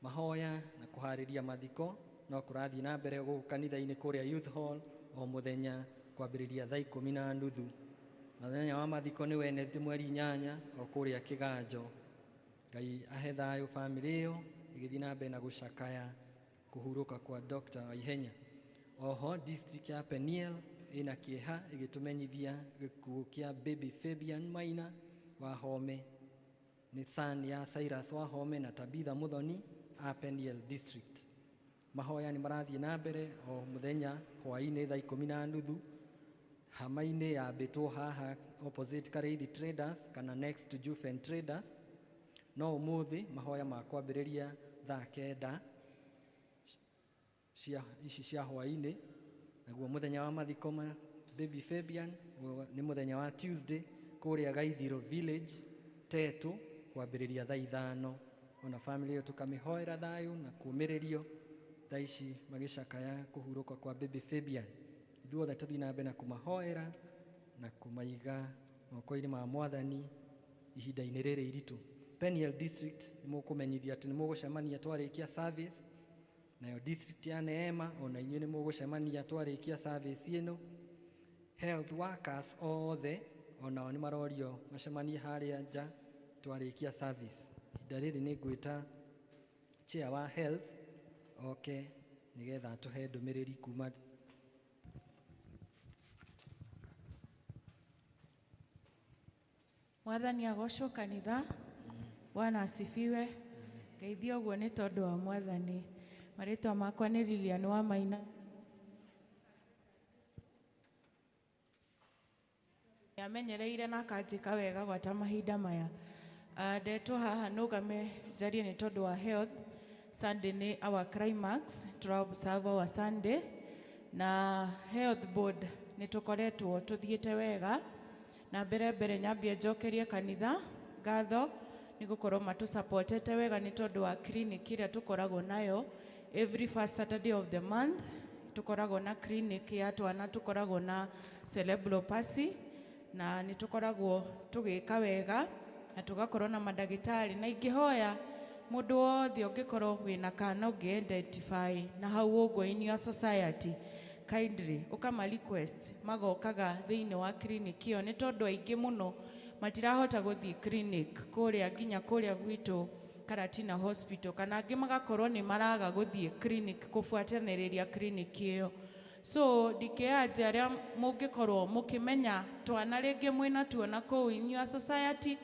Mahoya na kũharĩria mathiko no kũrathiĩ na mbere gũkũ kanitha-inĩ kũrĩa Youth Hall o mũthenya kwambĩrĩria thaa 10:30. Mũthenya wa mathiko nĩ Wednesday mweri 8 o kũrĩa Kĩganjo. Ngai ahe thayũ famĩlĩ ĩyo ĩgĩthiĩ na mbere na gũcakaya kũhurũka kwa Dr. Waihenya. Oho district ya Peniel ĩna kĩeha ĩgĩtũmenyithia gĩkuũ kĩa baby Fabian Maina wa Home, nĩ son ya Cyrus wa Home na Tabitha Muthoni a Peniel district. Mahoya nĩ marathiĩ na mbere o mũthenya hwaĩ-inĩ thaa 10:30 hama-inĩ yambĩtwo haha opposite Kareithi Traders kana next to Jufen Traders. No ũmũthĩ mahoya ma kwambĩrĩria thaa 9 ici cia hwaĩ-inĩ. Naguo mũthenya wa mathiko ma baby Fabian nĩ mũthenya wa Tuesday kũrĩa Gaithiro village Tetu kwambĩrĩria thaa 5. Ona family ĩyo tũkamĩhoera thayũ na kũmĩrĩrio thaa ici magĩcakaya kũhurũka kwa baby Fabian. Ithuothe tũthiĩ na mbere na kũmahoera na kũmaiga moko-inĩ ma Mwathani ihinda-inĩ rĩrĩ iritũ. Peniel district nimukumenyithia ati nimugucemania twarikia service, nayo district ya Neema ona inyuĩ nimugucemania twarikia service ĩno. Health workers othe onao nĩ marorio macemanie harĩa nja twarikia service. Ihinda rĩrĩ nĩ ngwĩta chair wa health oke nĩgetha tũhe ndũmĩrĩri kuma. Mwathani agocwo kanitha. Bwana asifiwe. Ngeithio guo nĩ tondũ wa Mwathani. Marĩtwa makwa nĩ Lilian wa Maina. Nĩamenyereire na akanjĩka wega gwata mahinda maya. Ndetwo haha nũgame njarie nĩ tondũ wa health. Sunday nĩ our climax. Tũra-observe our Sunday. Na health board nĩ tũkoretwo tũthiĩte wega. Na mbere nyambie njokerie kanitha ngatho nĩ gũkorwo matũ-supportete wega nĩ tondũ wa clinic ĩrĩa tũkoragwo nayo every first Saturday of the month. Tũkoragwo na clinic ya twana, tũkoragwo na cerebral palsy, na nĩ tũkoragwo tũgĩka wega na tũgakorwo na mandagĩtarĩ. Na ingĩhoya mũndũ wothe ũngĩkorwo wĩna kana ũngĩ-identify na hau ũguo in your society, kindly ukama request magokaga thĩinĩ wa clinic ĩyo, nĩ tondũ aingĩ mũno matirahota gũthiĩ clinic kũrĩa nginya kũrĩa gwitũ Karatina Hospital, kana angĩ magakorwo nĩ maraga gũthiĩ clinic kũbuatanĩrĩria clinic ĩyo. So ndikĩanja arĩa mũngĩkorwo mũkĩmenya twana rĩngĩ mwĩna tuo na kũu in your society,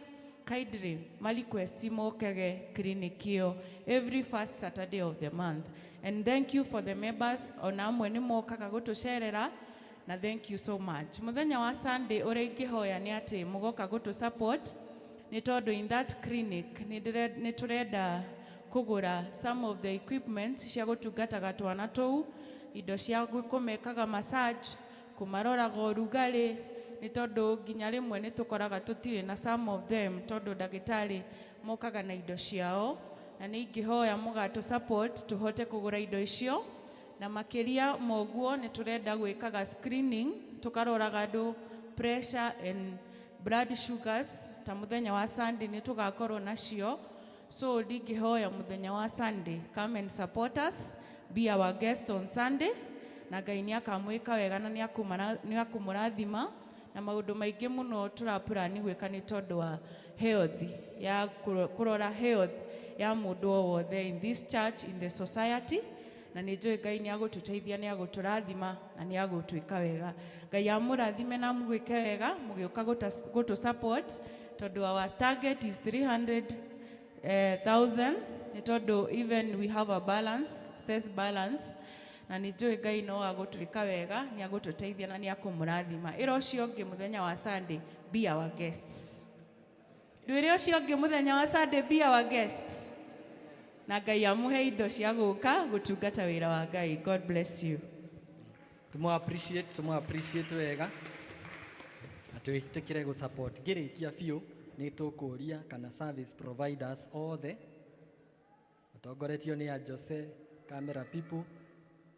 kindly ma request mokage clinic ĩyo every first Saturday of the month. And thank you for the members ona amwe nĩ mokaga gũtũcerera, na thank you so much. Mũthenya wa Sunday ũrĩa ingĩhoya nĩ atĩ mũgoka gũtũ support, nĩ tondũ in that clinic nĩ tũrenda kũgũra some of the equipment cia gũtungataga twana tũu, indo cia kũmekaga massage, kũmaroraga ũrugarĩ, nĩ tondũ nginya rĩmwe nĩ tũkoraga tũtirĩ na some of them tondũ ndagĩtarĩ mokaga na indo ciao, na nĩ ingĩhoya mũgatũ support tũhote kũgũra indo icio. Na makĩria moguo nĩ tũrenda gwĩkaga screening, tũkaroraga andũ pressure and blood sugars, ta mũthenya wa Sunday nĩ tũgakorwo nacio. So ndingĩhoya mũthenya wa Sunday, come and support us, be our guest on Sunday, na Ngai nĩ akamwĩka wega na nĩ akũmũrathima, na maũndũ maingĩ mũno tũrapurani gwĩka nĩ tondũ wa health, ya kũrora health ya mũndũ o wothe in this church, in the society. Na nĩ njũĩ Ngai nĩ agũtũteithia, nĩ agũtũrathima na nĩ agũtwĩka wega. Ngai amũrathime na mũgwĩke wega mũgĩũka gũtũ support, tondũ our target is 300,000, nĩ tondũ even we have a balance, says balance, na nĩ njũĩ Ngai no agũtwĩka wega, nĩ agũtũteithia na nĩ akũmũrathima. Ĩra ũcio ũngĩ mũthenya wa Sunday, be our guests. Ndwĩre ũcio ũngĩ mũthenya wa Sunday, be our guests. Na Ngai amũhe indo cia gũka gũtungata wĩra wa Ngai. God bless you. Tumo appreciate wega atwĩtĩkĩre gũ-support. Ngĩrĩkia biũ nĩ tũkũria kana service providers othe matongoretio nĩ a Jose camera people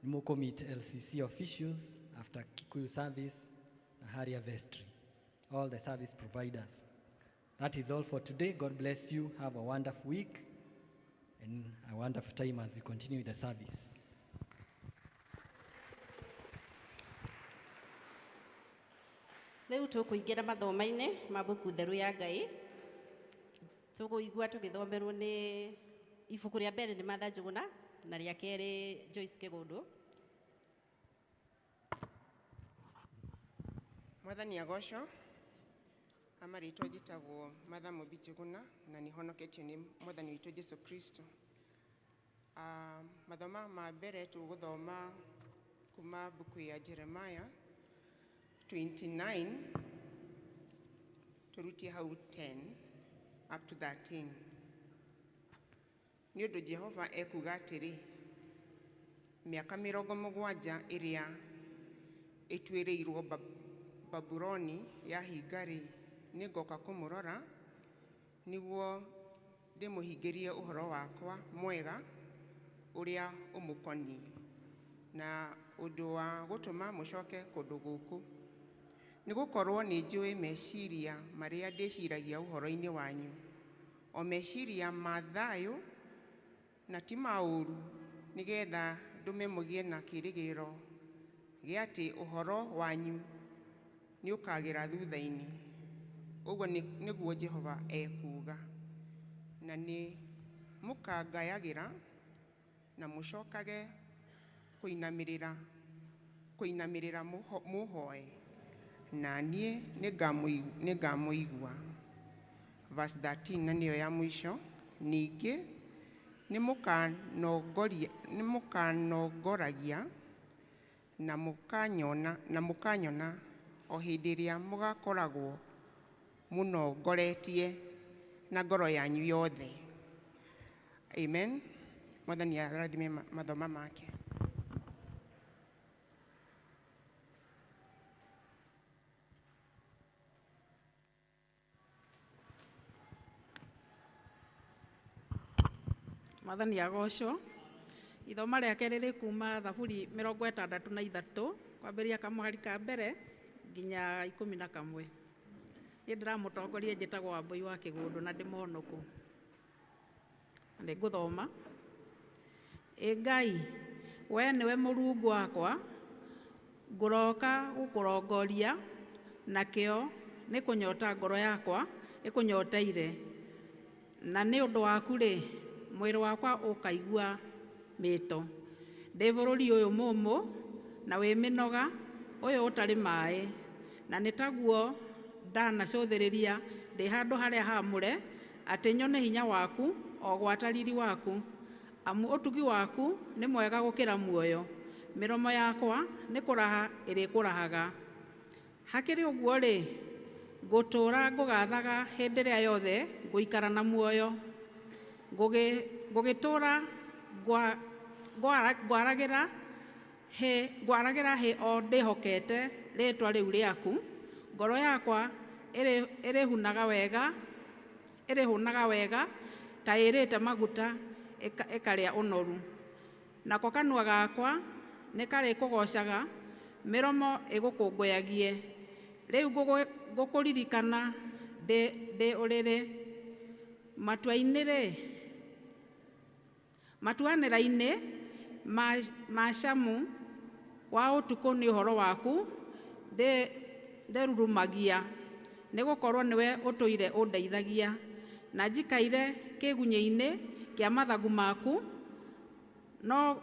nĩ mũkũmeet LCC officials after Kikuyu service na Haria Vestry, all the service providers. That is all for today. God bless you. Have a wonderful week and a wonderful time as you continue the service. Rĩu tũkũingĩra mathomo-inĩ ma buku theru ya Ngai. Tũkũigua tũgĩthomerwo nĩ ibuku rĩa mbere nĩ Martha Njũgũna na rĩa kerĩ Joyce Kĩgũndũ. Mwathani agocwo. Amarĩtwa njĩtagwo Martha Mũmbi Njũgũna na nĩ honoketio nĩ Mwathani witũ Jesu Kristo. Mathoma ma mbere tũgũthoma kuma buku ya Jeremiah 29 turutie hau 10 up to 13. Nĩ ũndũ Jehova ekuga atĩrĩ, mĩaka 70 ĩrĩa ĩtuĩrĩirwo Babuloni yahinga-rĩ, nĩngoka kũmũrora nĩguo ndĩmũhingĩrie ũhoro wakwa mwega ũrĩa ũmũkoniĩ na ũndũ wa gũtũma mũcoke kũndũ gũkũ. Nĩ gũkorwo nĩ njũĩ meciria marĩa ndĩciragia ũhoro-inĩ wanyu, o meciria ma thayũ na ti maũru, nĩgetha ndũme mũgĩe na kĩĩrĩgĩrĩro gĩa atĩ ũhoro wanyu nĩ ũkagĩra thutha-inĩ. Ũguo nĩguo Jehova ekuuga. Na nĩ mũkangayagĩra na mũcokage kũinamĩrĩra mũhoe, na niĩ nĩngamũigua. Verse 13 na nĩyo ya mũico. Ningĩ nĩmũkanongoragia na mũkanyona o hĩndĩ ĩrĩa mũgakoragwo mũnongoretie na ngoro yanyu yothe. Amen. Mwathani arathime mathoma make. Mwathani agocwo. Ithoma rĩake rĩrĩ kuma Thaburi 63 kwambĩrĩria kamũhari ka mbere nginya 11. Niĩ ndĩramũtongoria njĩtagwo Wambũi wa Kĩgũndũ na ndĩ mũhonokũ. Nĩngũthoma. Ngai, we nĩwe Mũrungu wakwa, ngũroka gũkũrongoria, nakĩo nĩ kũnyota ngoro yakwa ĩkũnyoteire. Na nĩ ũndũ waku-rĩ, mwĩrĩ wakwa ũkaigua mĩto. Ndĩ bũrũri ũyũ mũmũ na wĩ mĩnoga, ũyũ ũtarĩ maĩ, na nĩ taguo ndanacũthĩrĩria ndĩ handũ harĩa haamũre, atĩ nyone hinya waku o gwata riri waku. Amu ũtugi waku nĩ mwega gũkĩra muoyo, mĩromo yakwa nĩ kũraha ĩrĩkũrahaga. Hakĩrĩ ũguo-rĩ, ngũtũũra ngũgathaga hĩndĩ ĩrĩa yothe ngũikara na muoyo. Ngũgĩtũũra ngwaragĩra hĩ o ndĩhokete rĩĩtwa rĩu rĩaku. Ngoro yakwa ĩrĩhũnaga wega ta ĩrĩte maguta ĩkarĩa ũnoru. Nako kanua gakwa nĩ karĩkũgocaga, mĩromo ĩgũkũngũyagie. Rĩu ngũkũririkana ndĩ ũrĩrĩ. Matuanĩra-inĩ ma camu wa ũtukũ nĩ ũhoro waku nderurumagia, nĩgũkorwo nĩwe ũtũire ũndeithagia. Na njikaire kĩgunyĩ-inĩ kĩa mathagu maku, no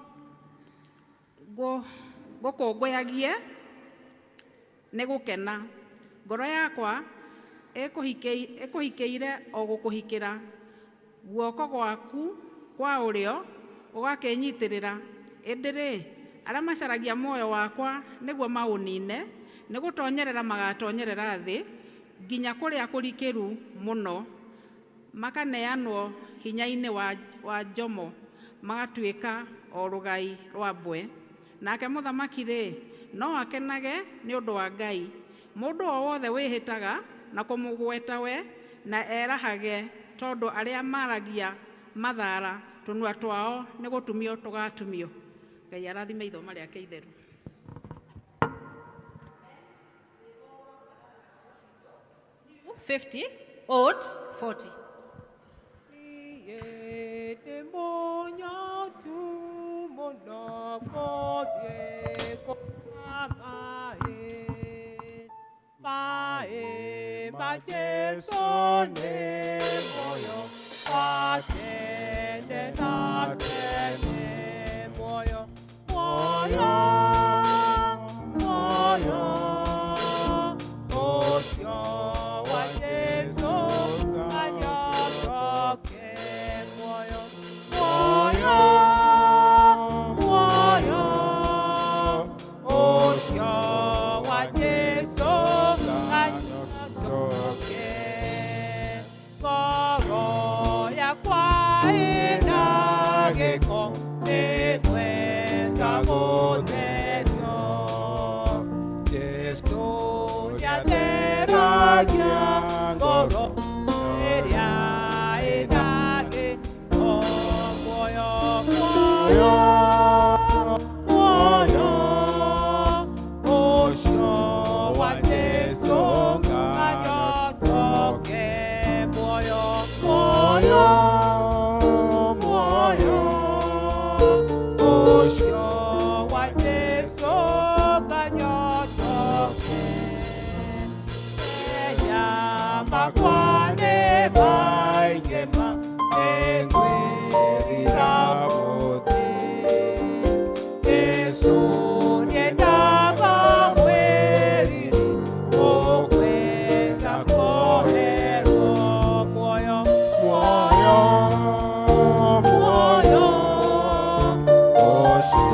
ngũkũngũyagie nĩ gũkena. Ngoro yakwa ĩkũhikĩire o gũkũhikĩra. Guoko gwaku kwa ũrĩo ũgakĩnyitĩrĩra. Ĩndĩ-rĩ, arĩa macaragia muoyo wakwa nĩguo maũnine, nĩ gũtonyerera magatonyerera thĩ nginya kũrĩa kũrikĩru mũno. Makaneanwo hinya-inĩ wa njomo, magatuĩka o rũgai rwa mbwe. Nake mũthamaki-rĩ, no akenage nĩ ũndũ wa Ngai. Mũndũ o wothe wĩhĩtaga na kũmũgweta we na erahage, tondũ arĩa maragia mathaara tũnua twao nĩ gũtumio tũgatumio. Ngai arathime ithoma rĩake itheru. Old 40. Moyo Osho wa Jesu kanyotoke Enya makwane maingema Engwirira bote Yesu niendaga mweriri Okwenda koherwo moyo Moyo Moyo Osho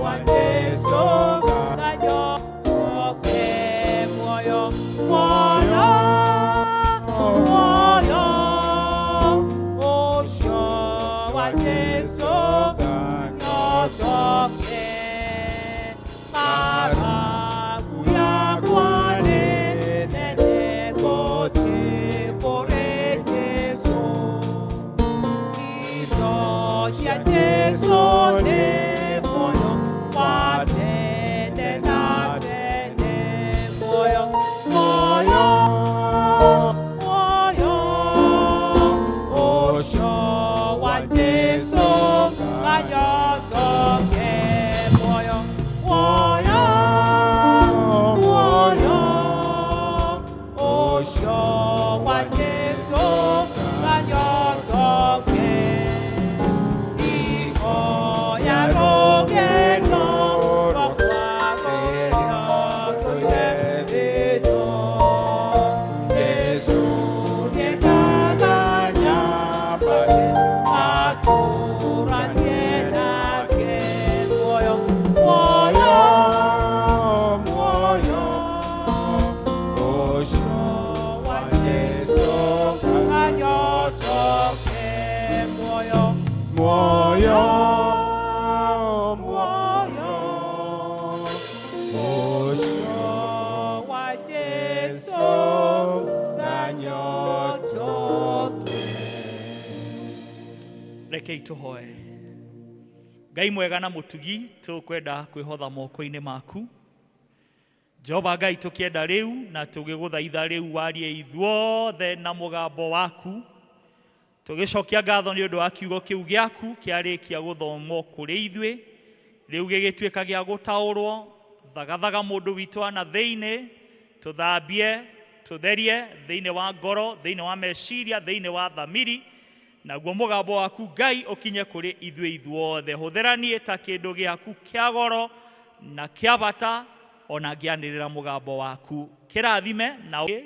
wa Yesu kanyotoke moyo Moyo Moyo Osho wa Yesu kanyotoke Maragu yakwa nene kote kore Yesu Cia Jesu ne moyo watende na tende moyo moyo moyo Osho wa Jesu kanyotoke moyo moyo moyo Osho wa Jesu kanyotoke Rekei tuhoe. Ngai mwega na mutugi tukwenda kwihotha moko-ini maku. Jehova Ngai tukienda riu na tugiguthaitha riu warie ithuothe na mugambo waku. Tugicokia ngatho ni undu wa kiugo kiu giaku kiarikia guthomwo kuri ithui. Riu gigituika gia gutaurwo thagathaga mundu witu ana thiini tuthambie tutherie thiini wa ngoro thiini wa meciria thiini wa thamiri naguo mugambo waku Ngai ukinye kuri ithui ithuothe hutheranie ta kindu giaku kia goro na kia bata ona ngianirira mugambo waku kirathime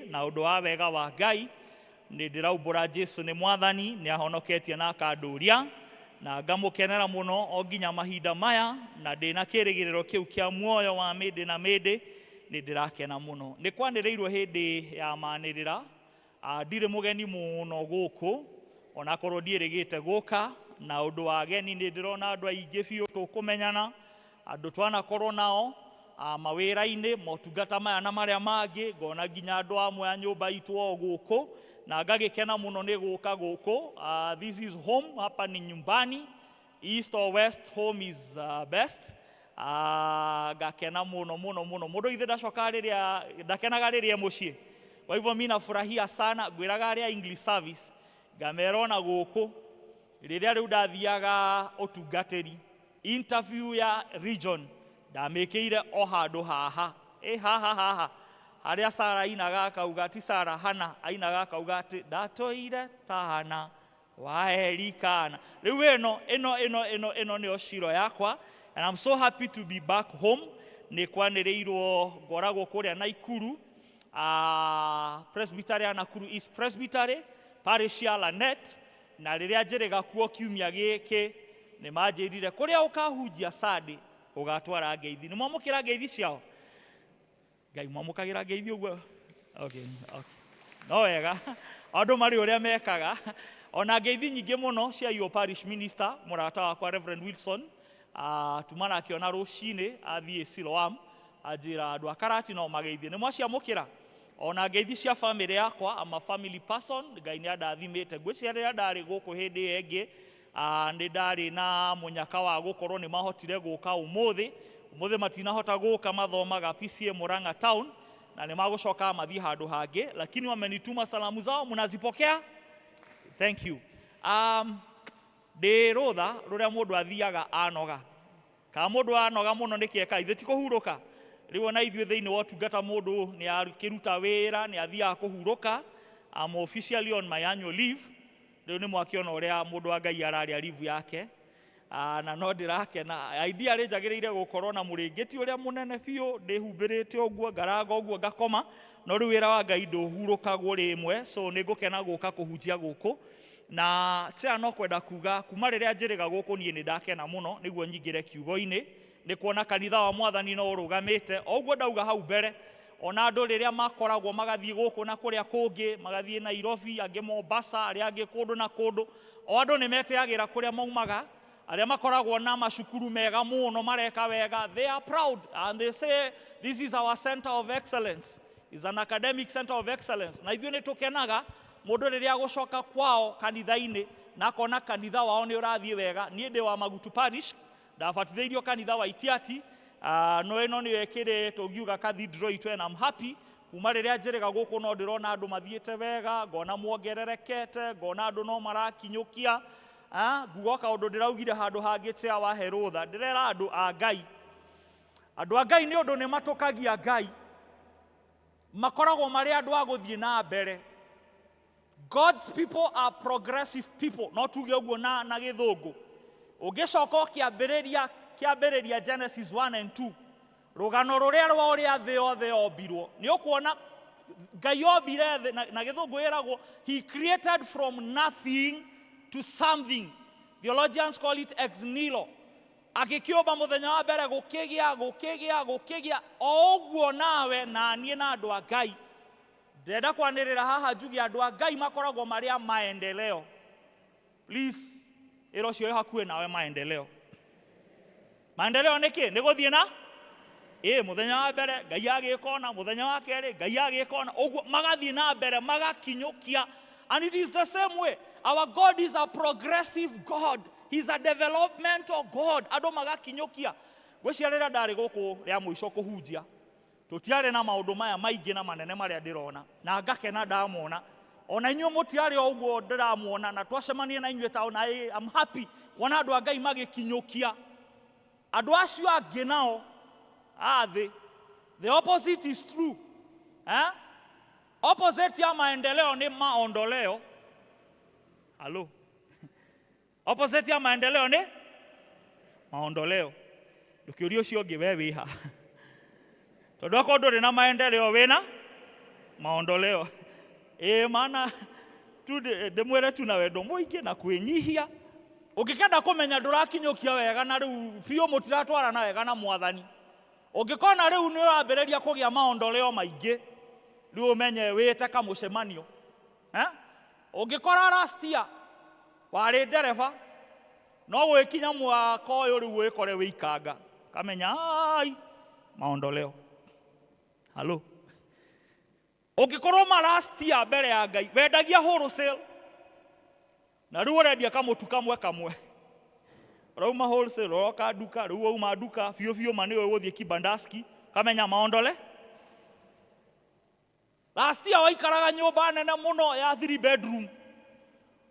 na undu wa wega wa Ngai ni ndiraumbura Jesu ni mwathani ni ahonoketie na akanduria na ngamukenera muno o nginya mahinda maya na ndina kirigiriro kiu kia muoyo wa mindi na mindi ni ndirakena muno ni kwanirirwo hindi ya manirira ndire mugeni muno guku ona korwo ndierigite guka na undu wa geni ni ndirona andu aingi biu tukumenyana andu twanakorwo nao mawira-ini motungata maya na maria mangi ngona nginya andu amwe a nyumba itu o guku na ngagikena muno ni guka guku. This is home, hapa ni nyumbani, east or west, home is best. Ngakena muno muno muno mundu ithe ndacoka riria ndakenaga riria mucii. Kwa hivyo mimi nafurahia sana ngwiraga aria English service ngamerona guku riria riu ndathiaga utungatiri interview ya region ndamekeire o handu haha haha haria Sara ainaga akauga ati Sara hana ainaga akauga ati ndatoire tahana waerikana. Riu ino ni oshiro yakwa and I'm so happy to be back home. Ni kwanirirwo ngoragwo kuria Naikuru Presbytery Nakuru East Presbytery parish ya Lanet na riria njiriga kuo kiumia giki ni manjirire kuria ukahunjia Sunday ugatwara ngeithi ni mwamukira ngeithi ciao Ngai mwamukagira ngeithi uguo okay no wega andu mari uria mekaga ona ngeithi nyingi muno cia your parish minister murata wakwa Reverend Wilson tumana akiona rucini athie Siloam ajira andu akarati no mageithi ni mwaciamukira ona ngeithi cia family yakwa ama family person Ngai ni andathimite ngwiciarira ndari guku hindi engi ni ndari na munyaka wa gukorwo ni mahotire guka umuthi matinahota guka mathomaga PCA Murang'a town na ni magucoka mathi handu hangi lakini wamenituma salamu zao munazipokea thank you ndirutha ruria mundu athiaga anoga ka mundu anoga muno nikieka ithe ti kuhuruka riu na ithuĩ thĩinĩ wa ũtungata mũndũ nĩ akĩruta wĩra nĩ athiaga kũhurũka. I'm officially on my annual leave. Rĩu nĩ mwakiona ũrĩa mũndũ wa Ngai ararĩa leave yake. Na no ndirakena idea njagĩrĩire gũkorwo na mũrĩngĩti ũrĩa mũnene biũ ndĩhumbĩrĩte ũguo ngaraga ũguo ngakoma, no rĩu wĩra wa Ngai ndũhurũkagwo rĩmwe, so nĩ ngũkena gũka kũhunjia gũkũ. Na tia no kwenda kuga kuma rĩrĩa njĩrĩga gũkũ niĩ nĩ ndakena mũno nĩguo nyingĩre kiugo-inĩ, nĩ kuona kanitha wa Mwathani no ũrũgamĩte o ũguo ndauga hau mbere. Ona andũ rĩrĩa makoragwo magathiĩ gũkũ na kũrĩa kũngĩ, magathiĩ Nairobi, angĩ Mombasa, arĩa angĩ kũndũ na kũndũ, o andũ nĩ meteagĩra kũrĩa maumaga, arĩa makoragwo na macukuru mega mũno mareka wega, they are proud and they say this is our center of excellence, is an academic center of excellence. Na ithuĩ nĩ tũkenaga mũndũ rĩrĩa agũcoka kwao kanitha-inĩ na akona kanitha wao nĩ ũrathiĩ wega. Niĩ ndĩ wa Magutu Parish, ndabatithĩirio kanitha wa Itiati, no ĩno nĩyo ĩkĩrĩ tũngiuga cathedral itũ, and I'm happy. Kuma rĩrĩa njĩrĩga gũkũ no ndĩrona andũ mathiĩte wega, ngona muongererekete, ngona andũ no marakinyũkia. Nguga kaũndũ ndĩraugire handũ hangĩ tia wahe rũtha, ndĩrera andũ a Ngai. Andũ a Ngai nĩ ũndũ nĩ matũkagia Ngai, makoragwo marĩ andũ a gũthiĩ na mbere. God's people are progressive people, no tuge ũguo na gĩthũngũ. Ũngĩcoka kĩambĩrĩria Genesis 1 and 2, rũgano rũrĩa rwa ũrĩa thĩ yothe yombirwo, nĩ ũkuona Ngai ombire thĩ na gĩthũngũ ĩragwo he created from nothing to something. Theologians call it ex nihilo. Agĩkĩũmba mũthenya wa mbere gũkĩgĩa o ũguo nawe na niĩ na andũ a Ngai. Ndenda kwanĩrĩra haha njuge andũ a Ngai makoragwo marĩ a maendeleo. Please, ĩro cio hakuhĩ nawe maendeleo. Maendeleo nĩ kĩ? Nĩ gũthiĩ na mũthenya wa mbere Ngai agĩka ona, mũthenya wa kerĩ Ngai agĩka ona, ũguo magathiĩ na mbere magakinyũkia. And it is the same way. Our God is a progressive God. He's a developmental God. Andũ magakinyũkia. Gwĩcia rĩrĩa ndarĩ gũkũ rĩa mũico kũhunjia, tũtiarĩ na maũndũ maya maingĩ na manene marĩa ndĩrona, na ngakena ndamona. Ona inyuĩ mũtiarĩ o ũguo ndĩramwona, na twacemanie na inyuĩ ta ona I'm happy kuona andũ a Ngai magĩkinyũkia. Andũ acio angĩ nao thĩ, the opposite is true. Opposite ya maendeleo ni maondoleo. Hello. Opposite ya maendeleo ni maondoleo. Ndũkĩũria ũcio ũngĩ we wĩha. Tondũ akorwo ndũrĩ na maendeleo wĩna maondoleo. Maana ndĩmwĩre tu na wendo mũingĩ na kwĩnyihia. Ũngĩkenda kũmenya ndũrakinyũkia wega na rĩu biũ mũtiratwarana wega na Mwathani, ũngĩkona rĩu nĩ ũrambĩrĩria kũgĩa maondoleo maingĩ, rĩu ũmenye wĩte kamũcemanio. Ũngĩkora last year warĩ ndereba, no gwĩkinya mwaka ũyũ rĩu wĩkore wĩikanga, kamenya maondoleo. Hello. Ũngĩkorwo last year mbere ya Ngai wendagia wholesale, na rĩu ũrendia kamũtu kamwe, rauma wholesale ũroka nduka, rĩu wauma nduka biũ ma nĩwe ũgũthiĩ kibandaski, kamenya maondole. Last year waikaraga nyũmba nene mũno ya 3 bedroom,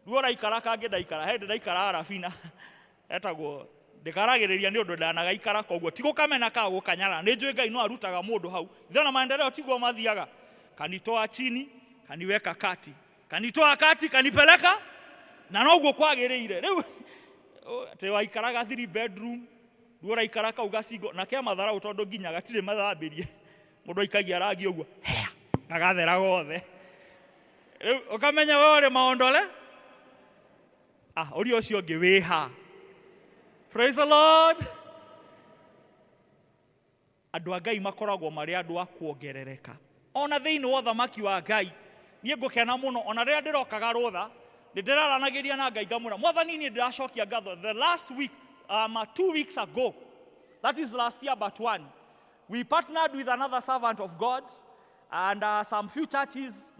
rĩu ũraikara kangĩ ndaikara, hĩndĩ ndaikara Arabina, etagwo ndikaragĩrĩria nĩ ũndũ ndanagaikara, koguo ti gũkamena ka gũkanyara. Nĩ njũĩ Ngai no arutaga mũndũ hau. Thona maendeleo tiguo mathiaga, kanitoa chini kaniweka kati, kanitoa kati kanipeleka, na noguo kwagĩrĩire. Rĩu te waikaraga 3 bedroom, rĩu ũraikara kau gacingo na kĩa matharau tondũ nginya gatirĩ mathambĩrie, mũndũ aikagia rangi ũguo agathera gothe. Rĩu ũkamenya we ũrĩ maondole. Ũrĩa ũcio ũngĩ wĩha. Praise the Lord. Andũ a Ngai makoragwo marĩ andũ a kuongerereka. Ona thĩinĩ wa ũthamaki wa Ngai niĩ ngũkena mũno, ona rĩrĩa ndĩrokaga rũtha nĩ ndĩraranagĩria na Ngai ngamwĩra Mwathani niĩ ndĩracokia ngatho. The last week, 2 weeks ago, that is last year but one, we partnered with another servant of God and some few churches.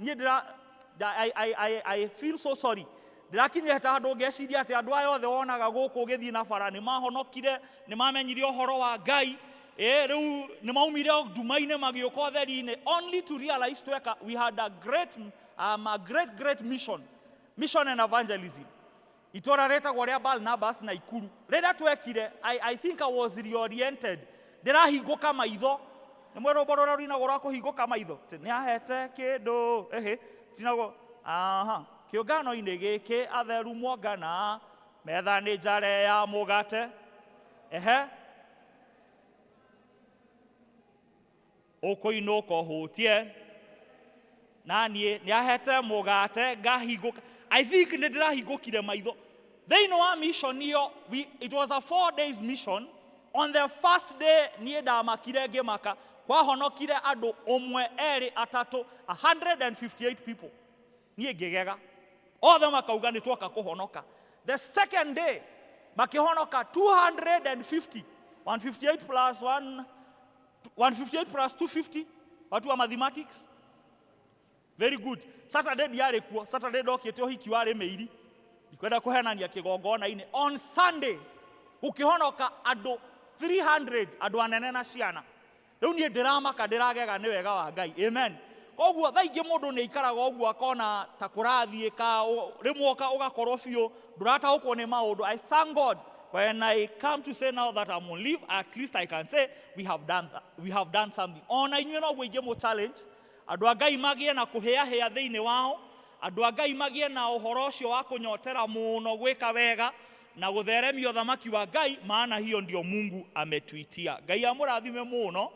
I feel so sorry. Ndĩrakinyĩte handũ ngeciria atĩ andũ aya othe wonaga gũkũ ũgĩthiĩ na bara nĩ mahonokire, nĩ mamenyire ũhoro wa Ngai, rĩu nĩ maumire nduma-inĩ magĩũka ũtheri-inĩ, only to realize we had a great mission and evangelism. itora retagwo rĩa Barnabas na Ikuru. Rĩrĩa twekire, I think I was reoriented. Ndĩrahingũka maitho. Nĩ mwe rũmbo rũrĩa rũinagwo rwa kũhingũka maitho. Nĩahete kĩndũ. Tinagwo, kĩũngano-inĩ gĩkĩ atheru mwongana, metha nĩ njare ya mũgate. Ũkũinũka ũhũtie. Na niĩ nĩahete mũgate ngahingũka. I think nĩ ndĩrahingũkire maitho. Thĩinĩ wa mission iyo, it was a 4 days mission. On the first day, niĩ ndamakire ngĩmaka, kwahonokire andũ ũmwe, erĩ, atatũ, 158 people. Niĩ ngĩgega. Othe makauga nĩ twoka kũhonoka. The second day, makĩhonoka 250. 158 plus 250. Watu wa mathematics. Very good. Saturday ndiarĩ kuo. Saturday ndokĩte ũhiki warĩ Mĩiri. Ndikwenda kũhenania kĩgongona-inĩ. On Sunday, ũkĩhonoka andũ 300, andũ anene na ciana. Rĩu niĩ ndĩramaka ndĩragega nĩ wega wa Ngai. Amen. Koguo thaa ingĩ mũndũ nĩ aikaraga ũguo akona ta kũrathiĩka, rĩmwe ũgakorwo biũ, ndũrataũkwo nĩ maũndũ. I thank God when I come to say now that I'm on leave, at least I can say we have done that. We have done something. Ona inyuĩ no gwĩingĩ mũ challenge. Andũ a Ngai magĩe na kũhĩahĩa thĩinĩ wao. Andũ a Ngai magĩe na ũhoro ũcio wa kũnyotera mũno gwĩka wega na gũtheremia ũthamaki wa Ngai, maana hiyo ndio Mungu ametuitia. Ngai amũrathime mũno.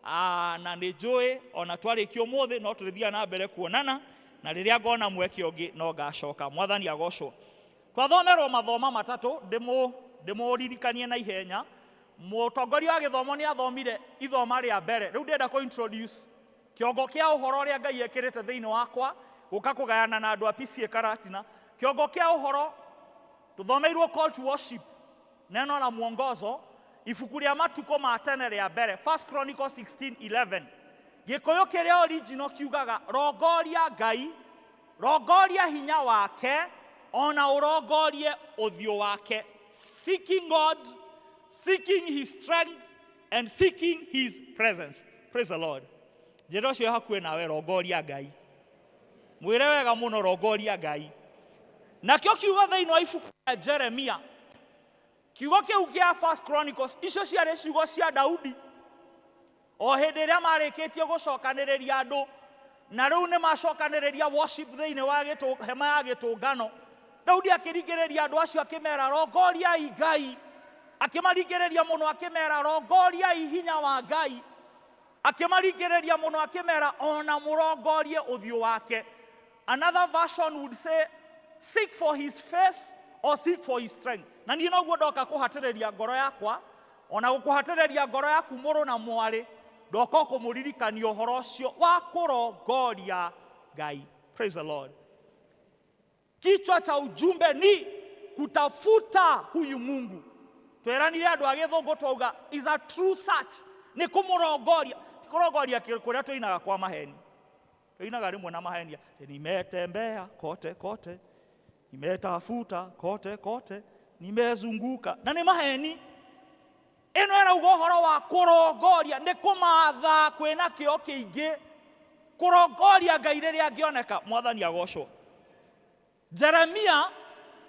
Na nĩ njũĩ ona twarĩkio ũmũthĩ no tũrĩthiaga na mbere kuonana, na rĩrĩa ngona mweke ũngĩ no ngacoka. Mwathani agocwo. Twathomerwo mathoma matatũ, ndĩmũririkanie na ihenya. Mũtongoria wa gĩthomo nĩ athomire ithoma rĩa mbere. Rĩu ndĩrenda kũ-introduce kĩongo kĩa ũhoro ũrĩa Ngai ekĩrĩte thĩinĩ wakwa, gũka kũgayana na andũ a PCA Karatina. Kĩongo kĩa ũhoro, tũthomeirwo call to worship, neno la mwongozo, ibuku rĩa matukũ ma tene rĩa mbere, 1 Chronicles 16:11. Gĩkũyũ kĩrĩa original kiugaga, rongoria Ngai, rongoria hinya wake, ona ũrongorie ũthiũ wake. Seeking God, seeking his strength, and seeking his presence. Praise the Lord. Njĩra ũcio hakuhĩ nawe, rongoria Ngai. Mwĩre wega mũno, rongoria Ngai. Nakĩo kiugo thĩinĩ wa ibuku rĩa Jeremia, kiugo kĩu kĩa 1 Chronicles, icio ciarĩ ciugo cia Daudi. O hĩndĩ ĩrĩa marĩkĩtie gũcokanĩrĩria andũ, na rĩu nĩ macokanĩrĩria worship thĩinĩ wa hema ya gĩtũngano, Daudi akĩringĩrĩria andũ acio akĩmera, rongoriai Ngai. Akĩmaringĩrĩria mũno akĩmera, rongoriai hinya wa Ngai. Akĩmaringĩrĩria mũno akĩmera, ona mũrongorie ũthiũ wake. Another version would say, seek for his face or seek for his strength. Na niĩ noguo ndoka kũhatĩrĩria ngoro yakwa, ona gũkũhatĩrĩria ngoro yaku mũrũ na mwarĩ, ndoka kũmũririkania ũhoro ũcio wa kũrongoria Ngai. Praise the Lord. Kichwa cha ujumbe ni kutafuta huyu Mungu. Tweranire andũ a Gĩthũngũ twauga is a true search. Nĩ kũmũrongoria. Ti kũrongoria kũrĩa tũinaga kwa maheni. Tũinaga rĩmwe na maheni. Nimetembea kote kote. Nimetafuta kote kote. Nimezunguka. Na nĩ maheni. Ĩno ĩrauga ũhoro wa kũrongoria, nĩ kũmatha kwĩna kĩo kĩingĩ. Kũrongoria Ngai rĩrĩa angĩoneka. Mwathani agocwo. Jeremia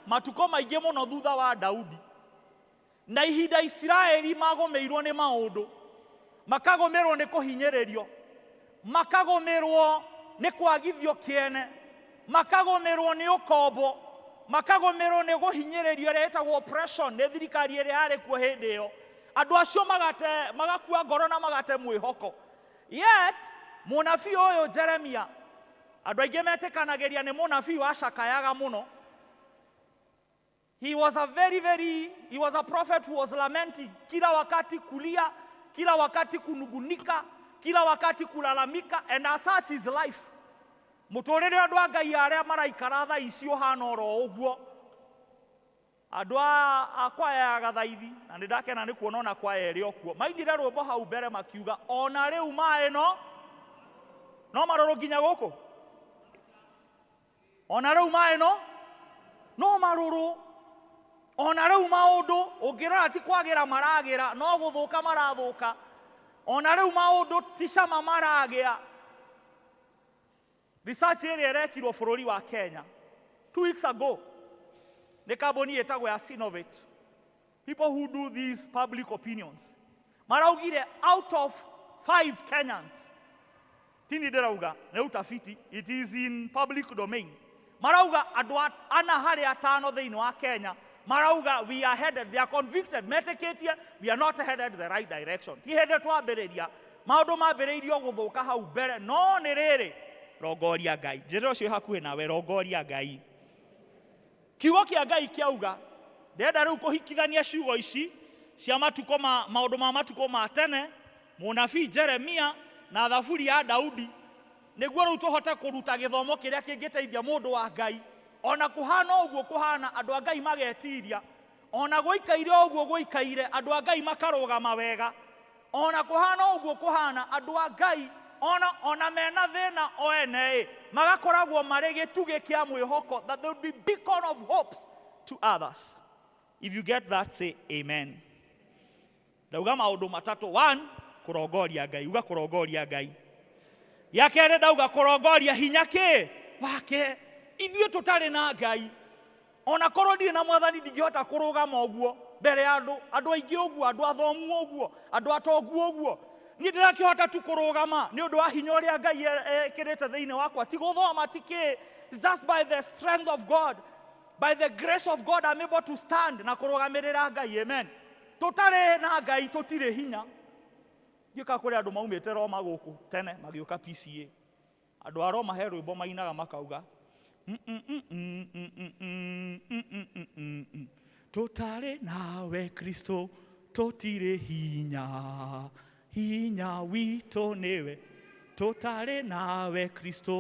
matukũ maingĩ mũno thutha wa Daudi. Na ihinda Isiraeli magũmĩirwo nĩ maũndũ. Makagũmĩrwo nĩ kũhinyĩrĩrio. Makagũmĩrwo nĩ kwagithio kĩene. Makagũmĩrwo nĩ ũkombo. Makagũmĩrwo nĩ gũhinyĩrĩrio ĩrĩa ĩtagwo oppression nĩ thirikari ĩrĩa yarĩ kuo hĩndĩ ĩyo. Andũ acio magakua ngoro na magate mwĩhoko. Yet mũnabii ũyũ Jeremia, andũ aingĩ metĩkanagĩria nĩ mũnabii wacakayaga mũno. He was a prophet who was lamenting. Kila wakati kulia, kila wakati kunugunika, kila wakati kulalamika, and as such is life. Mũtũrĩre andũ a Ngai arĩa maraikara thaa ici ũhana oro ũguo. Andũ a kwaya ya Gathaithi, na nĩ ndakena nĩ kuona ona kwaya ĩrĩ okuo. Mainire rwĩmbo hau mbere makiuga, ona rĩu maĩ no marũrũ nginya gũkũ. Ona rĩu maĩ no marũrũ. Ona rĩu maũndũ ũngĩrora ti kwagĩra maragĩra, no gũthũka marathũka. Ona rĩu maũndũ ti cama maragĩa. Research ĩrĩa ĩrekirwo bũrũri wa Kenya 2 weeks ago, nĩ kambuni ĩtagwo ya Sinovate, people who do these public opinions, maraugire out of 5 Kenyans, tini ndirauga nĩ utafiti, it is in public domain, marauga andũ ana harĩ atano thĩinĩ wa Kenya marauga we are headed, they are convicted, metĩkĩtie we are not headed the right direction. Ti hĩndĩ twambĩrĩria maũndũ mambĩrĩirio gũthũka hau mbere, no nĩ rĩrĩ rongoria Ngai. Njĩra ũcio hakuhĩ nawe rongoria Ngai. Kiugo kĩa Ngai kĩauga ndenda rĩu kũhikithania ciugo ici cia matukũ maũndũ ma matukũ ma tene, mũnabii Jeremia na thaburi ya Daudi, nĩguo rĩu tũhote kũruta gĩthomo kĩrĩa kĩngĩteithia mũndũ wa Ngai, ona kũhana ũguo kũhana andũ a Ngai magetiria, ona gũikaire ũguo gũikaire andũ a Ngai makarũgama wega, ona kũhana ũguo kũhana andũ a Ngai ona mena thĩna o ene magakoragwo marĩ gĩtugĩ kĩa mwĩhoko, that there would be beacon of hopes to others. If you get that, say amen. Ndauga maũndũ matatũ. 1, kũrongoria Ngai. Uga kũrongoria Ngai. Ya kerĩ ndauga kũrongoria hinya kĩ wake. Ithuĩ tũtarĩ na Ngai, ona korwo ndirĩ na Mwathani ndingĩhota kũrũgama ũguo mbere ya andũ aingĩ ũguo, andũ athomu ũguo, andũ atongu ũguo. Niĩ ndirakĩhota tu kũrũgama nĩ ũndũ wa hinya ũrĩa Ngai ekĩrĩte thĩinĩ wakwa, ti gũthoma ti kĩ. It's just by the strength of God, by the grace of God I'm able to stand na kũrũgamĩrĩra Ngai. Amen. Tũtarĩ na Ngai tũtirĩ hinya. Gĩũka kũrĩ andũ maumĩte Roma gũkũ tene magĩũka PCA, andũ a Roma he rwĩmbo mainaga makauga tũtarĩ nawe Kristo tũtirĩ hinya, hinya witũ nĩwe, tũtarĩ nawe Kristo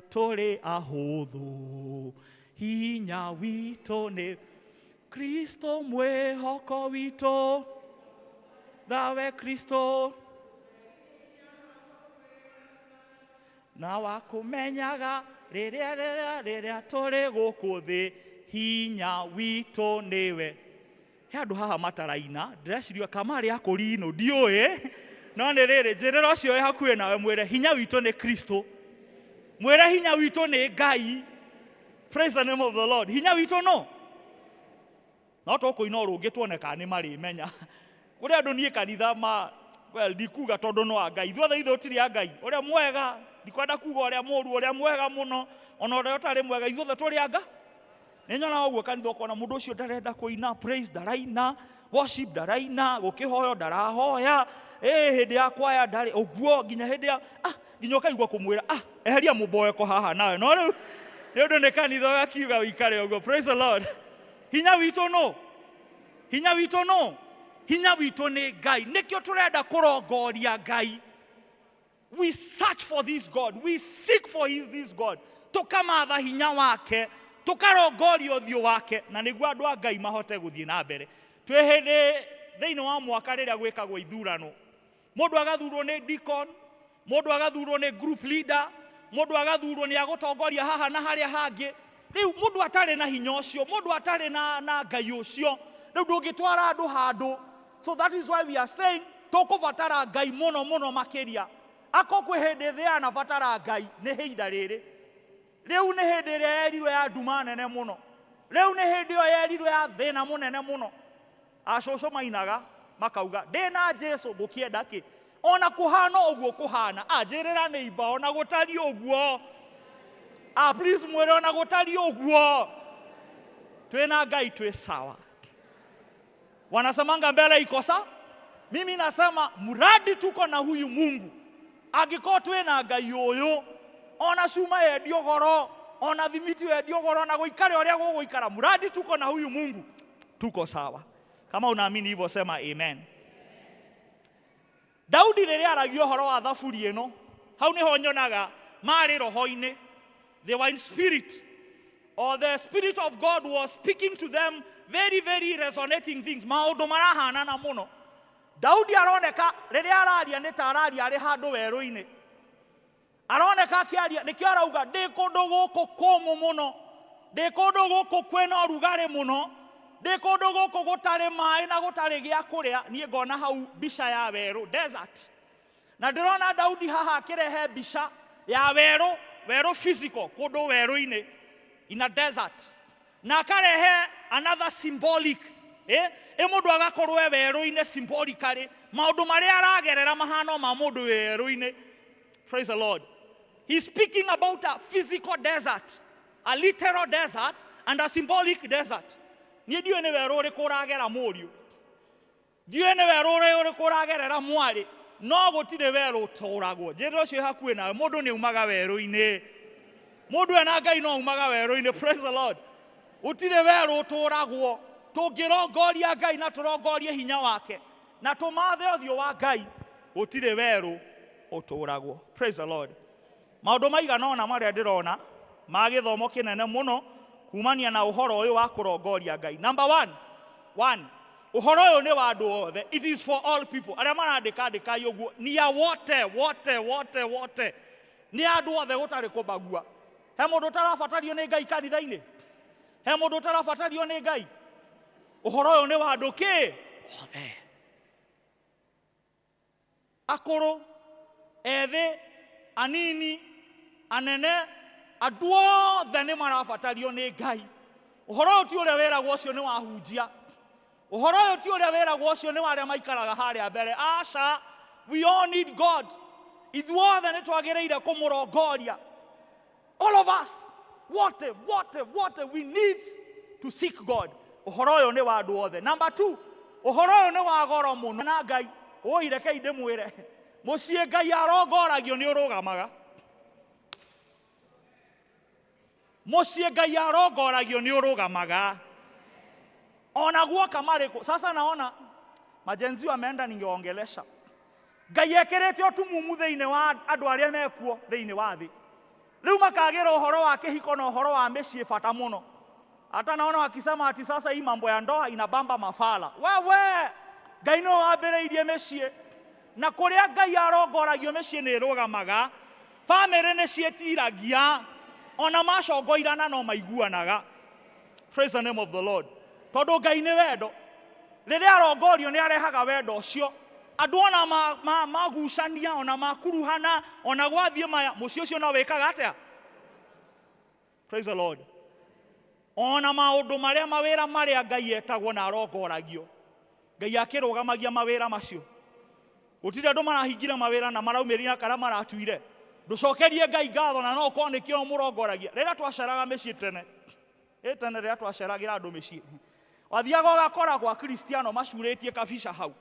tũrĩ ahũthũ, hinya witũ nĩ Kristo mwĩhoko witũ, thawe Kristo na wakũmenyaga rĩrĩa tũrĩ gũkũ thĩ, hinya witũ nĩwe. He andũ haha mataraina, ndĩreciria kamarĩ akũrinũ ndiũĩ, no nĩ rĩrĩ njĩrĩra ũcio hakuhĩ nawe mwĩre hinya witũ nĩ Kristo, mwĩre hinya witũ nĩ Ngai. Praise the name of the Lord. Hinya witũ no tũkũina rũngĩ tuone kana nĩ marĩmenya. Kũrĩ andũ niĩ kanitha ndikuga tondũ no a Ngai, ithuothe ithuĩ tũtirĩ a Ngai. Ũrĩa mwega ndikwenda kuga ũrĩa mũũru, ũrĩa mwega mũno, ona ũrĩa ũtarĩ mwega, ithuothe tũrĩ a Ngai. Nĩ nyonaga ũguo kanitha ũkona mũndũ ũcio ndarenda kũina praise, ndaraina worship, ndaraina gũkĩhoyo, ndarahoya hĩndĩ ya kwaya ndarĩ ũguo, nginya hĩndĩ ya nginya ũkaigua kũmwĩra eheria mũmboeko haha nawe, no rĩu nĩ ũndũ nĩ kanitha ũgakiuga ũikare ũguo. Praise the Lord. Hinya witũ no, hinya witũ no, hinya witũ nĩ Ngai. Nĩkĩo tũrenda kũrongoria Ngai. We search for this God, we seek for this God, tũkamatha hinya wake, tũkarongoria ũthiũ wake, na nĩguo andũ a Ngai mahote gũthiĩ na mbere. Twĩ hĩndĩ thĩinĩ wa mwaka rĩrĩa gwĩkagwo ithurano, mũndũ agathurwo nĩ deacon, mũndũ agathurwo nĩ group leader, mũndũ agathurwo nĩ agũtongoria haha na harĩa hangĩ. Rĩu mũndũ atarĩ na hinya ũcio, mũndũ atarĩ na Ngai ũcio, rĩu ndũngĩtwara andũ handũ. So that is why we are saying tũkũbatara Ngai mũno mũno makĩria. Ako kwĩ hĩndĩ thĩ yanabatara Ngai nĩ hĩndĩ rĩrĩ. Rĩu nĩ hĩndĩ ĩrĩa yerirwo ya nduma nene mũno, rĩu nĩ hĩndĩ ĩyo yerirwo ya thĩna mũnene mũno. Acũcũ mainaga makauga ndĩna Jesũ ngũkĩenda kĩ, ona kũhana ũguo kũhana. Njĩrĩra neighbor ona gũtariĩ ũguo, please mwĩre ona gũtariĩ ũguo, twĩna Ngai twĩ sawa. Wanasemanga mbele ikosa, mimi nasema mradi tuko na huyu Mungu, angĩkorwo twĩna Ngai ũyũ, ona cuma yendio goro, ona thimiti yendio goro, na gũikare ũrĩa gũgũikara, mradi tuko na huyu Mungu tuko sawa. Kama unaamini hivyo sema amen. Daudi rĩrĩa aragio ũhoro wa thaburi ĩno, hau nĩho nyonaga marĩ roho-inĩ, they were in spirit, or the Spirit of God was speaking to them very very resonating things, maũndũ marahanana mũno. Daudi aroneka rĩrĩa araria nĩ ta araria arĩ handũ werũ-inĩ, aroneka akĩaria nĩkĩo arauga ndĩ kũndũ gũkũ kũmũ mũno, ndĩ kũndũ gũkũ kwĩna ũrugarĩ mũno, ndĩ kũndũ gũkũ gũtarĩ maĩ na gũtarĩ gĩa kũrĩa. Niĩ ngona hau mbica ya werũ, desert, na ndĩrona Daudi haha akĩrehe mbica ya werũ physical, kũndũ werũ-inĩ, in a desert. na akarehe another symbolic mundu agakorwo werũ-inĩ symbolically maũndũ marĩa aragerera mahano ma mũndũ werũ-inĩ. Praise the Lord. He's speaking about a physical desert, a literal desert and a symbolic desert. Niĩ ndiũĩ nĩ werũ ũrĩkũ ũragera mũriũ, ndiũĩ nĩ werũ ũrĩkũ ũragerera mwarĩ, no gũtirĩ werũ ũtũragwo. Njĩra ũcio hakuhĩ nawe mũndũ nĩ umaga werũ-inĩ, mũndũ ena Ngai no umaga werũ-inĩ. Praise the Lord. Gũtirĩ werũ ũtũragwo. Tũngĩrongoria Ngai na tũrongorie hinya wake na tũmathe ũthiũ wa Ngai, gũtirĩ werũ ũtũragwo. Praise the Lord. Maũndũ maigana ona marĩa ndĩrona ma gĩthomo kĩnene mũno kumania na ũhoro ũyũ wa kũrongoria Ngai. Number one, ũhoro ũyũ nĩ wa andũ othe. It is for all people. Arĩa marandĩka ũguo ni ya wote. Ni andũ othe gũtarĩ kũbagua. He mũndũ ũtarabatario nĩ Ngai kanitha-inĩ? He mũndũ ũtarabatario nĩ Ngai? Ũhoro ũyũ nĩ wa andũ kĩ? Othe. Akũrũ, ethĩ, anini, anene, andũ othe nĩ marabatario nĩ Ngai. Ũhoro ũyũ ti ũrĩa wĩragwo ũcio nĩ wahunjia. Ũhoro ũyũ ti ũrĩa wĩragwo ũcio nĩ warĩa maikaraga harĩa mbere. Aca, we all need God. Ithuothe nĩ twagĩrĩire kũmũrongoria. All of us. What we need to seek God. Ũhoro ũyũ nĩ wa andũ othe. Number 2, ũhoro ũyũ nĩ wa goro mũno na Ngai. Rekei ndĩmwĩre, mũciĩ Ngai arongoragio nĩ ũrũgamaga. Mũciĩ Ngai arongoragio nĩ ũrũgamaga. Ona guoka marĩkũ. Sasa naona majenzi wameenda ningeongelesha. Ngai ekĩrĩte ũtumumu thĩinĩ wa andũ arĩa mekuo thĩinĩ wa thĩ. Rĩu makagĩra ũhoro wa kĩhiko na ũhoro wa mĩciĩ bata mũno. Hata naona wakisema ati sasa hii mambo ya ndoa inabamba mafala. Wewe Ngai no wambĩrĩirie mĩciĩ, na kũrĩa Ngai arongoragio mĩciĩ nĩ ĩrũgamaga. Famĩrĩ nĩ ciĩtiragia, ona macongoirana no maiguanaga. Praise the name of the Lord. Tondũ Ngai nĩ wendo. Rĩrĩa arongorio nĩ arehaga wendo ũcio. Andũ ona magucania, ona makuruhana, ona gwathiĩ maya, mũciĩ ũcio no wĩkaga atĩa? Praise the Lord. Ona maũndũ marĩa mawĩra marĩa Ngai etagwo na arongoragio, Ngai akĩrũgamagia mawĩra macio. Gũtirĩ andũ marahingire mawĩra na maraumĩrĩra kana maratuire. Ndũcokerie Ngai ngatho na no ũkorwo nĩkĩo mũrongoragia. Rĩrĩa twaceraga mĩciĩ tene, tene rĩrĩa twaceragĩra andũ mĩciĩ, wathiaga ũgakora gwa Kristiano macurĩtie kabica hau.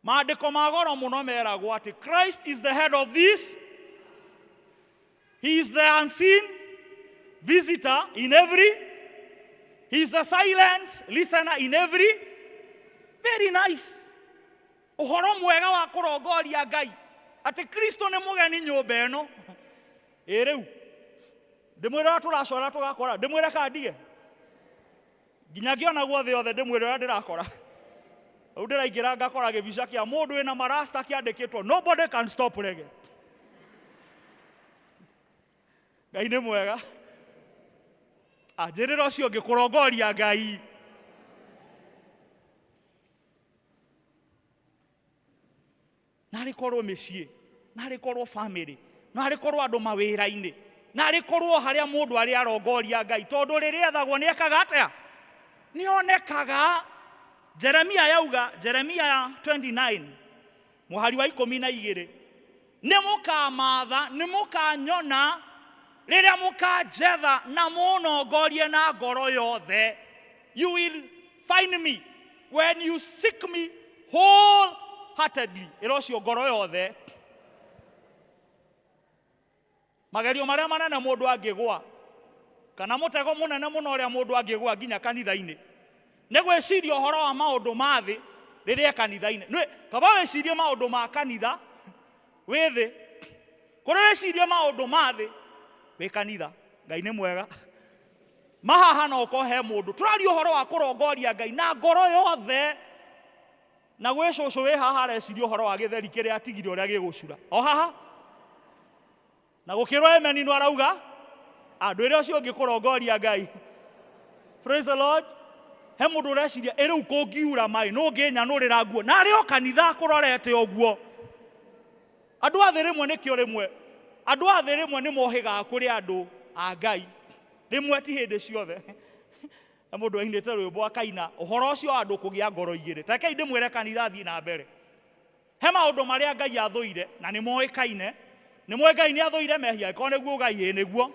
Maandĩko ma goro mũno meragwo atĩ Christ is the head of this. He is the unseen visitor in every. He is the silent listener in every. Very nice. Ũhoro mwega wa kũrongoria Ngai. Atĩ Kristo nĩ mũgeni nyũmba ĩno. Rĩu ndĩmwĩra tũracora tũgakora, ndĩmwĩre kandie. Nginya ngĩona guothe othe ndĩmwĩre ũrĩa ndĩrakora. Rĩu ndĩraingĩra ngakora gĩbica kĩa mũndũ wĩna marasta kĩandĩkĩtwo nobody can stop reggae. Ngai nĩ mwega. Njĩrĩra ũcio ngĩkũrongoria Ngai. Narĩkorwo mĩciĩ, narĩkorwo family, narĩkorwo andũ mawĩra-inĩ, narĩkorwo harĩa mũndũ arĩ arongoria Ngai. Tondũ rĩrĩa ethagwo nĩ ekaga atĩa? Nĩonekaga. Jeremia yauga, Jeremia 29, mũhari wa 12, nĩ mũkamatha, nĩ mũkanyona rĩrĩa mũkanjetha na mũnongorie na ngoro yothe. You will find me when you seek me wholeheartedly. Ĩrocio ngoro yothe. Magerio marĩa manene mũndũ angĩgwa, kana mũtego mũnene mũno ũrĩa mũndũ angĩgwa nginya kanitha-inĩ, nĩ gwĩciria ũhoro wa maũndũ ma thĩ rĩrĩa kanitha-inĩ. Kaba wĩcirie maũndũ ma kanitha wĩ thĩ, kũrĩ wĩcirie maũndũ ma thĩ wĩ kanitha. Ngai nĩ mwega. Mahaha no ũkohe mũndũ. Tũraria ũhoro wa kũrongoria Ngai na ngoro yothe. Na gwĩ cũcũ wĩ haha areciria ũhoro wa gĩtheri kĩrĩa atigire ũrĩa gĩgũcura. O haha. Na gũkĩrwo emeni no arauga. Andũ ĩrĩa ũcio ũngĩkũrongoria Ngai. Praise the Lord. He mũndũ ũreciria rĩu kũngiura maĩ no ngĩnyanũrĩra nguo. Na arĩ o kanitha kũrorete ũguo. Andũ a thĩ rĩmwe nĩkĩo rĩmwe. Andũ a thĩ rĩmwe nĩ mohĩgaga kũrĩ andũ a Ngai. Rĩmwe ti hĩndĩ ciothe. na mundu ainite rwimbo akaina uhoro ucio andu kugia ngoro igire takei ndimwire kanitha thii na mbere he maundu maria Ngai athuire na ni moikaine ni mwe Ngai ni athuire mehia ko niguo Ngai niguo